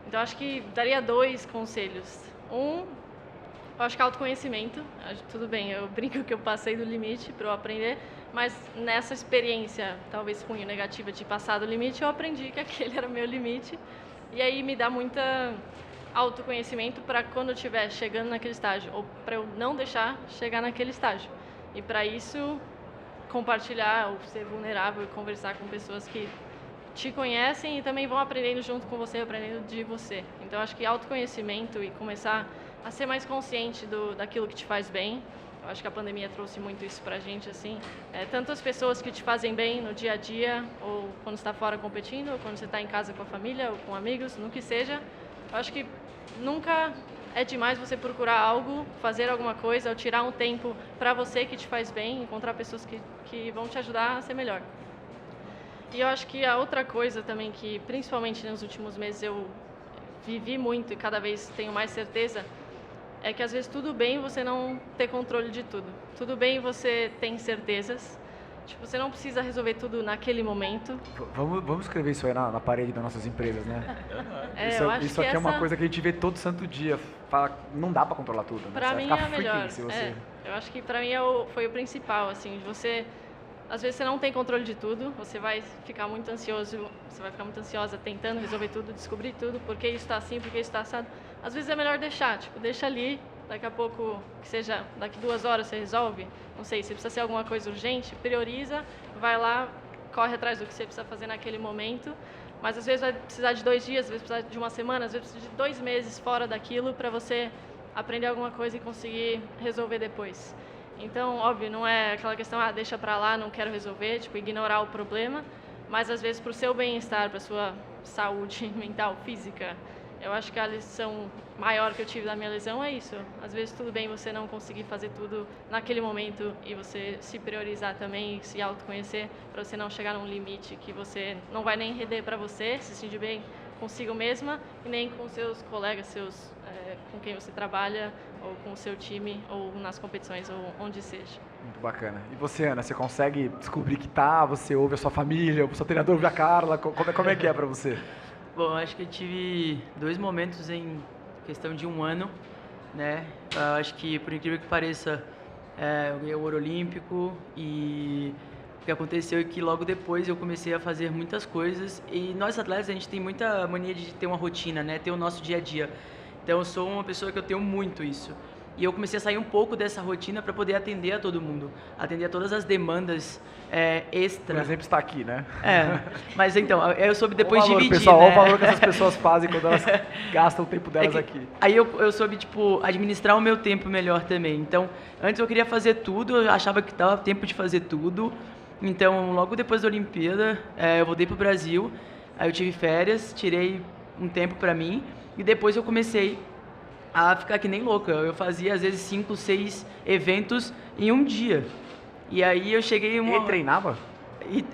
Então, acho que daria 2 conselhos. Eu acho que autoconhecimento, tudo bem, eu brinco que eu passei do limite para eu aprender, mas nessa experiência, talvez ruim ou negativa, de passar do limite, eu aprendi que aquele era o meu limite. E aí me dá muita autoconhecimento para quando eu estiver chegando naquele estágio, ou para eu não deixar chegar naquele estágio. E para isso, compartilhar, ou ser vulnerável e conversar com pessoas que te conhecem e também vão aprendendo junto com você, aprendendo de você. Então, acho que autoconhecimento e começar a ser mais consciente daquilo que te faz bem. Eu acho que a pandemia trouxe muito isso pra gente, assim. Tanto as pessoas que te fazem bem no dia a dia, ou quando está fora competindo, ou quando você está em casa com a família, ou com amigos, no que seja. Eu acho que nunca é demais você procurar algo, fazer alguma coisa, ou tirar um tempo para você que te faz bem, encontrar pessoas que vão te ajudar a ser melhor. E eu acho que a outra coisa também que, principalmente nos últimos meses, eu vivi muito e cada vez tenho mais certeza, é que às vezes tudo bem você não ter controle de tudo. Tudo bem você ter incertezas. Tipo, você não precisa resolver tudo naquele momento. Vamos escrever isso aí na parede das nossas empresas, né? Eu acho isso que aqui é uma coisa que a gente vê todo santo dia. Fala, não dá pra controlar tudo. Né? Pra Você mim vai é ficar a melhor. Se você... Eu acho que pra mim foi o principal, assim, de você... Às vezes você não tem controle de tudo, você vai ficar muito ansioso, você vai ficar muito ansiosa tentando resolver tudo, descobrir tudo, por que isso está assim, por que isso está assado. Às vezes é melhor deixar, tipo, deixa ali, daqui a pouco, que seja, daqui 2 horas você resolve. Não sei, se precisa ser alguma coisa urgente, prioriza, vai lá, corre atrás do que você precisa fazer naquele momento. Mas às vezes vai precisar de 2 dias, às vezes precisa de 1 semana, às vezes precisa de 2 meses fora daquilo para você aprender alguma coisa e conseguir resolver depois. Então, óbvio, não é aquela questão, deixa pra lá, não quero resolver, tipo, ignorar o problema, mas às vezes pro seu bem-estar, pra sua saúde mental, física, eu acho que a lição maior que eu tive da minha lesão é isso. Às vezes tudo bem você não conseguir fazer tudo naquele momento e você se priorizar também, se autoconhecer, para você não chegar num limite que você não vai nem render para você, se sentir bem consigo mesma e nem com seus colegas, com quem você trabalha, ou com o seu time, ou nas competições, ou onde seja. Muito bacana. E você, Ana, você consegue descobrir que você ouve a sua família, o seu treinador ouve a Carla, como é que é para você? Bom, acho que eu tive 2 momentos em questão de 1 ano, né? Acho que, por incrível que pareça, eu ganhei o ouro olímpico e o que aconteceu é que logo depois eu comecei a fazer muitas coisas e nós atletas, a gente tem muita mania de ter uma rotina, né? Ter o nosso dia a dia. Então eu sou uma pessoa que eu tenho muito isso. E eu comecei a sair um pouco dessa rotina para poder atender a todo mundo, atender a todas as demandas extra. Por exemplo, está aqui, né? Mas então, eu soube depois o valor, dividir, pessoal, né? olha o valor que essas pessoas fazem quando elas gastam o tempo delas aqui. Aí eu soube, tipo, administrar o meu tempo melhor também. Então, antes eu queria fazer tudo, eu achava que dava tempo de fazer tudo. Então, logo depois da Olimpíada, eu voltei pro Brasil, aí eu tive férias, tirei um tempo para mim, e depois eu comecei a ficar que nem louca. Eu fazia, às vezes, 5, 6 eventos em um dia. E aí eu cheguei... E treinava?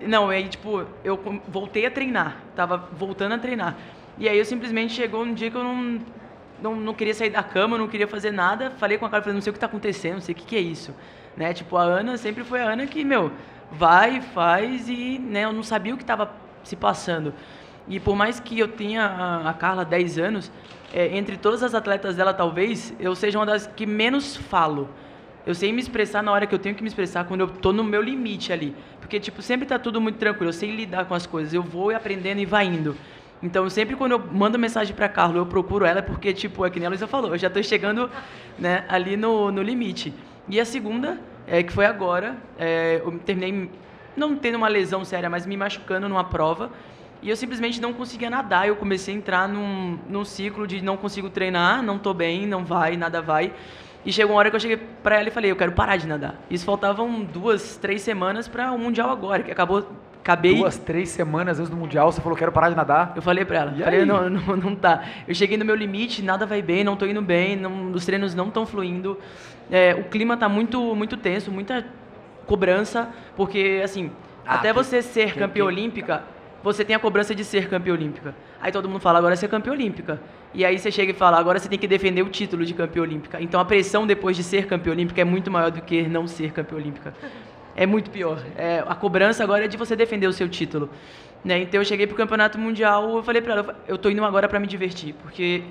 Não, aí, tipo, eu voltei a treinar. Tava voltando a treinar. E aí eu simplesmente chegou um dia que eu não queria sair da cama, não queria fazer nada. Falei com a cara, falei, não sei o que tá acontecendo, não sei o que é isso. Né? Tipo, a Ana sempre foi a Ana que, vai, faz e, né, eu não sabia o que tava se passando. E por mais que eu tenha a Carla há 10 anos, entre todas as atletas dela, talvez, eu seja uma das que menos falo. Eu sei me expressar na hora que eu tenho que me expressar, quando eu tô no meu limite ali. Porque, tipo, sempre tá tudo muito tranquilo, eu sei lidar com as coisas, eu vou aprendendo e vai indo. Então, sempre quando eu mando mensagem pra Carla, eu procuro ela, porque, tipo, é que nem a Luísa falou, eu já tô chegando, né, ali no limite. E a segunda, que foi agora, eu terminei não tendo uma lesão séria, mas me machucando numa prova, e eu simplesmente não conseguia nadar. Eu comecei a entrar num ciclo de não consigo treinar, não tô bem, não vai, nada vai. E chegou uma hora que eu cheguei pra ela e falei, eu quero parar de nadar. Isso faltavam 2, 3 semanas para o Mundial agora, que acabei... 2, 3 semanas antes do Mundial, você falou, quero parar de nadar? Eu falei pra ela, não tá. Eu cheguei no meu limite, nada vai bem, não tô indo bem, os treinos não estão fluindo. O clima tá muito, muito tenso, muita cobrança, porque, assim, até você ser campeã olímpica... Você tem a cobrança de ser campeã olímpica. Aí todo mundo fala, agora você é campeã olímpica. E aí você chega e fala, agora você tem que defender o título de campeã olímpica. Então a pressão depois de ser campeã olímpica é muito maior do que não ser campeã olímpica. É muito pior. A cobrança agora é de você defender o seu título. Né? Então eu cheguei pro campeonato mundial, eu falei pra ela, eu tô indo agora pra me divertir, porque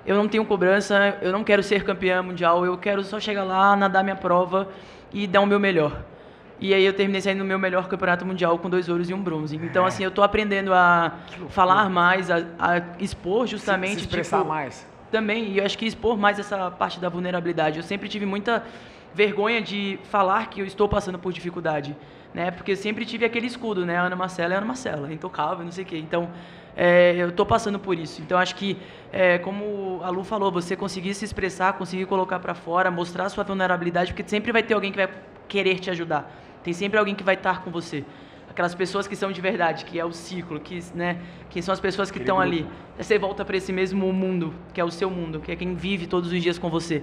eu não tenho cobrança, eu não quero ser campeã mundial, eu quero só chegar lá, nadar minha prova e dar o meu melhor. E aí eu terminei saindo no meu melhor campeonato mundial com 2 ouros e 1 bronze. Então, assim, eu tô aprendendo a falar mais, a expor justamente... Se expressar mais. Também, e eu acho que expor mais essa parte da vulnerabilidade. Eu sempre tive muita vergonha de falar que eu estou passando por dificuldade, né? Porque eu sempre tive aquele escudo, né? A Ana Marcela é a Ana Marcela, intocável, não sei o quê. Então, eu tô passando por isso. Então, acho que, como a Lu falou, você conseguir se expressar, conseguir colocar para fora, mostrar a sua vulnerabilidade, porque sempre vai ter alguém que vai querer te ajudar. Tem sempre alguém que vai estar com você. Aquelas pessoas que são de verdade, que é o ciclo, que são as pessoas que estão ali. Você volta para esse mesmo mundo, que é o seu mundo, que é quem vive todos os dias com você.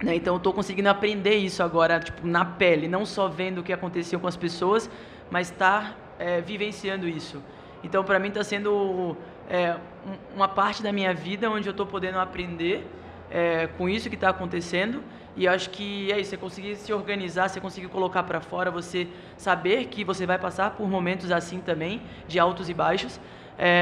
Né? Então eu estou conseguindo aprender isso agora, tipo, na pele, não só vendo o que aconteceu com as pessoas, mas estar vivenciando isso. Então para mim está sendo uma parte da minha vida onde eu estou podendo aprender com isso que está acontecendo. E eu acho que é isso, você conseguir se organizar, você conseguir colocar para fora, você saber que você vai passar por momentos assim também, de altos e baixos,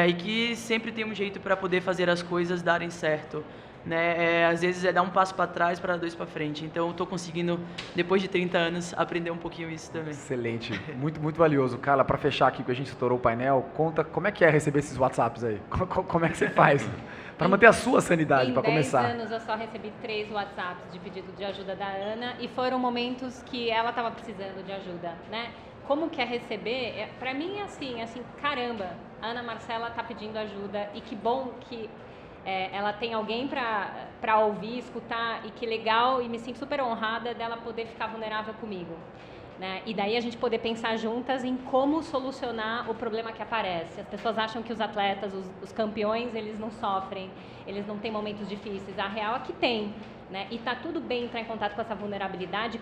e que sempre tem um jeito para poder fazer as coisas darem certo. Né? Às vezes dar um passo para trás para 2 para frente. Então eu estou conseguindo, depois de 30 anos, aprender um pouquinho isso também. Excelente, muito, muito valioso. Carla, para fechar aqui que a gente estourou o painel, conta como é que é receber esses WhatsApps aí? Como é que você faz? Para manter a sua sanidade, para começar. Em 10 anos eu só recebi 3 WhatsApps de pedido de ajuda da Ana e foram momentos que ela estava precisando de ajuda, né? Como que é receber? Para mim é assim, caramba, a Ana Marcela tá pedindo ajuda e que bom que ela tem alguém para ouvir, escutar e que legal, e me sinto super honrada dela poder ficar vulnerável comigo. Né? E daí a gente poder pensar juntas em como solucionar o problema que aparece. As pessoas acham que os atletas, os campeões, eles não sofrem, eles não têm momentos difíceis. A real é que tem. Né? E tá tudo bem entrar em contato com essa vulnerabilidade,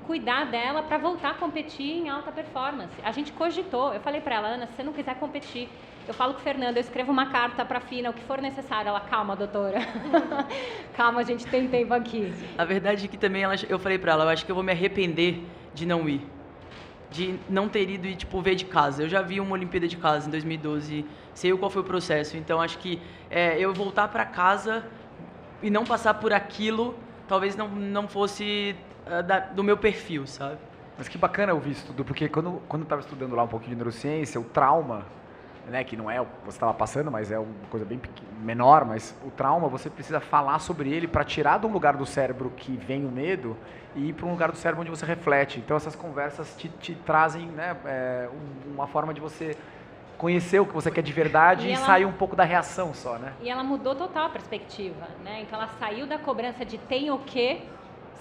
cuidar dela para voltar a competir em alta performance. A gente cogitou, eu falei para ela, Ana, se você não quiser competir, eu falo com o Fernando, eu escrevo uma carta para a FINA, o que for necessário. Ela, calma, doutora. Calma, a gente tem tempo aqui. A verdade é que também eu falei para ela, eu acho que eu vou me arrepender de não ir. De não ter ido e, tipo, ver de casa. Eu já vi uma Olimpíada de casa em 2012, sei qual foi o processo. Então, acho que eu voltar para casa e não passar por aquilo, talvez não fosse do meu perfil, sabe? Mas que bacana ouvir isso tudo, porque quando eu estava estudando lá um pouquinho de neurociência, o trauma né, que não é o que você estava passando, mas é uma coisa bem menor, mas o trauma, você precisa falar sobre ele para tirar de um lugar do cérebro que vem o medo e ir para um lugar do cérebro onde você reflete. Então essas conversas te trazem, né, uma forma de você conhecer o que você quer de verdade e sair um pouco da reação só, né? E ela mudou total a perspectiva, né? Então ela saiu da cobrança de tenho que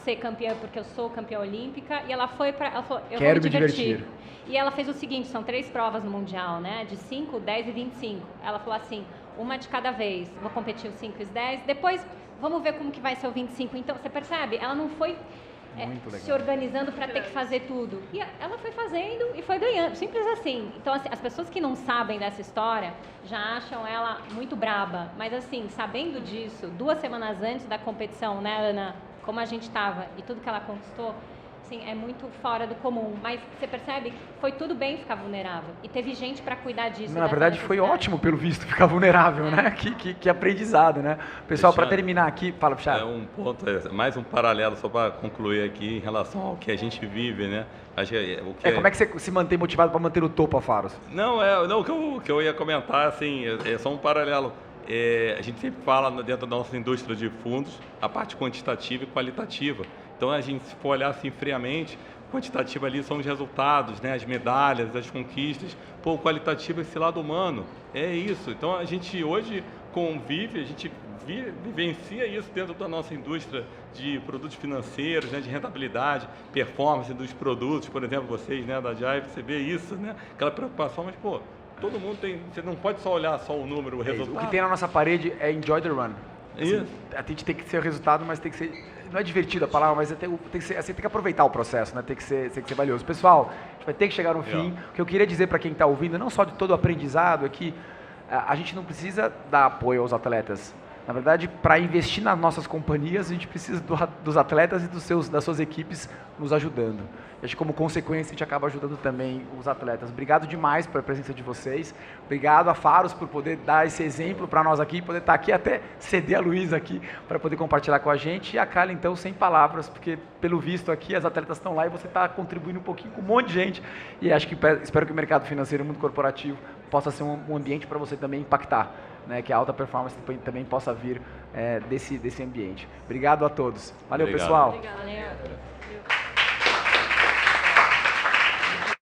ser campeã porque eu sou campeã olímpica e ela foi para, ela falou, eu quero vou me divertir. Me divertir. E ela fez o seguinte, são 3 provas no Mundial, né? De 5, 10 e 25. Ela falou assim, uma de cada vez, vou competir os 5 e os 10, depois vamos ver como que vai ser o 25. Então, você percebe? Ela não foi se organizando para ter que fazer tudo. E ela foi fazendo e foi ganhando, simples assim. Então, assim, as pessoas que não sabem dessa história já acham ela muito braba. Mas, assim, sabendo disso, 2 semanas antes da competição, né, Ana? Como a gente estava e tudo que ela conquistou, assim, é muito fora do comum. Mas você percebe que foi tudo bem ficar vulnerável. E teve gente para cuidar disso. Na verdade, foi ótimo, pelo visto, ficar vulnerável, né? Que aprendizado, né? Pessoal, para terminar aqui, fala, Pichar. Um ponto, mais um paralelo, só para concluir aqui, em relação ao que a gente vive, né? Como é que você se mantém motivado para manter o topo, Faros? Não, o que eu ia comentar, assim, é só um paralelo. A gente sempre fala dentro da nossa indústria de fundos a parte quantitativa e qualitativa. Então, a gente, se for olhar assim friamente, quantitativa ali são os resultados, né, as medalhas, as conquistas. Pô, o qualitativo é esse lado humano, é isso. Então, a gente hoje convive, a gente vivencia isso dentro da nossa indústria de produtos financeiros, né, de rentabilidade, performance dos produtos, por exemplo, vocês, né, da Jive, você vê isso, né, aquela preocupação, mas, pô, todo mundo tem, você não pode só olhar só o número, o resultado. O que tem na nossa parede é enjoy the run. Assim, a gente tem que ser o resultado, mas tem que ser, não é divertido a palavra, mas tem que ser, assim, tem que aproveitar o processo, né? Tem que ser valioso. Pessoal, a gente vai ter que chegar no fim. O que eu queria dizer para quem está ouvindo, não só de todo o aprendizado, é que a gente não precisa dar apoio aos atletas. Na verdade, para investir nas nossas companhias, a gente precisa dos atletas e das suas equipes nos ajudando. E acho que como consequência, a gente acaba ajudando também os atletas. Obrigado demais pela presença de vocês. Obrigado a Faros por poder dar esse exemplo para nós aqui, poder estar aqui, até ceder a Luísa aqui para poder compartilhar com a gente. E a Carla, então, sem palavras, porque pelo visto aqui as atletas estão lá e você está contribuindo um pouquinho com um monte de gente. E acho que espero que o mercado financeiro e o mundo corporativo possa ser um ambiente para você também impactar. Né, que a alta performance também possa vir desse ambiente. Obrigado a todos. Valeu, pessoal. Obrigado.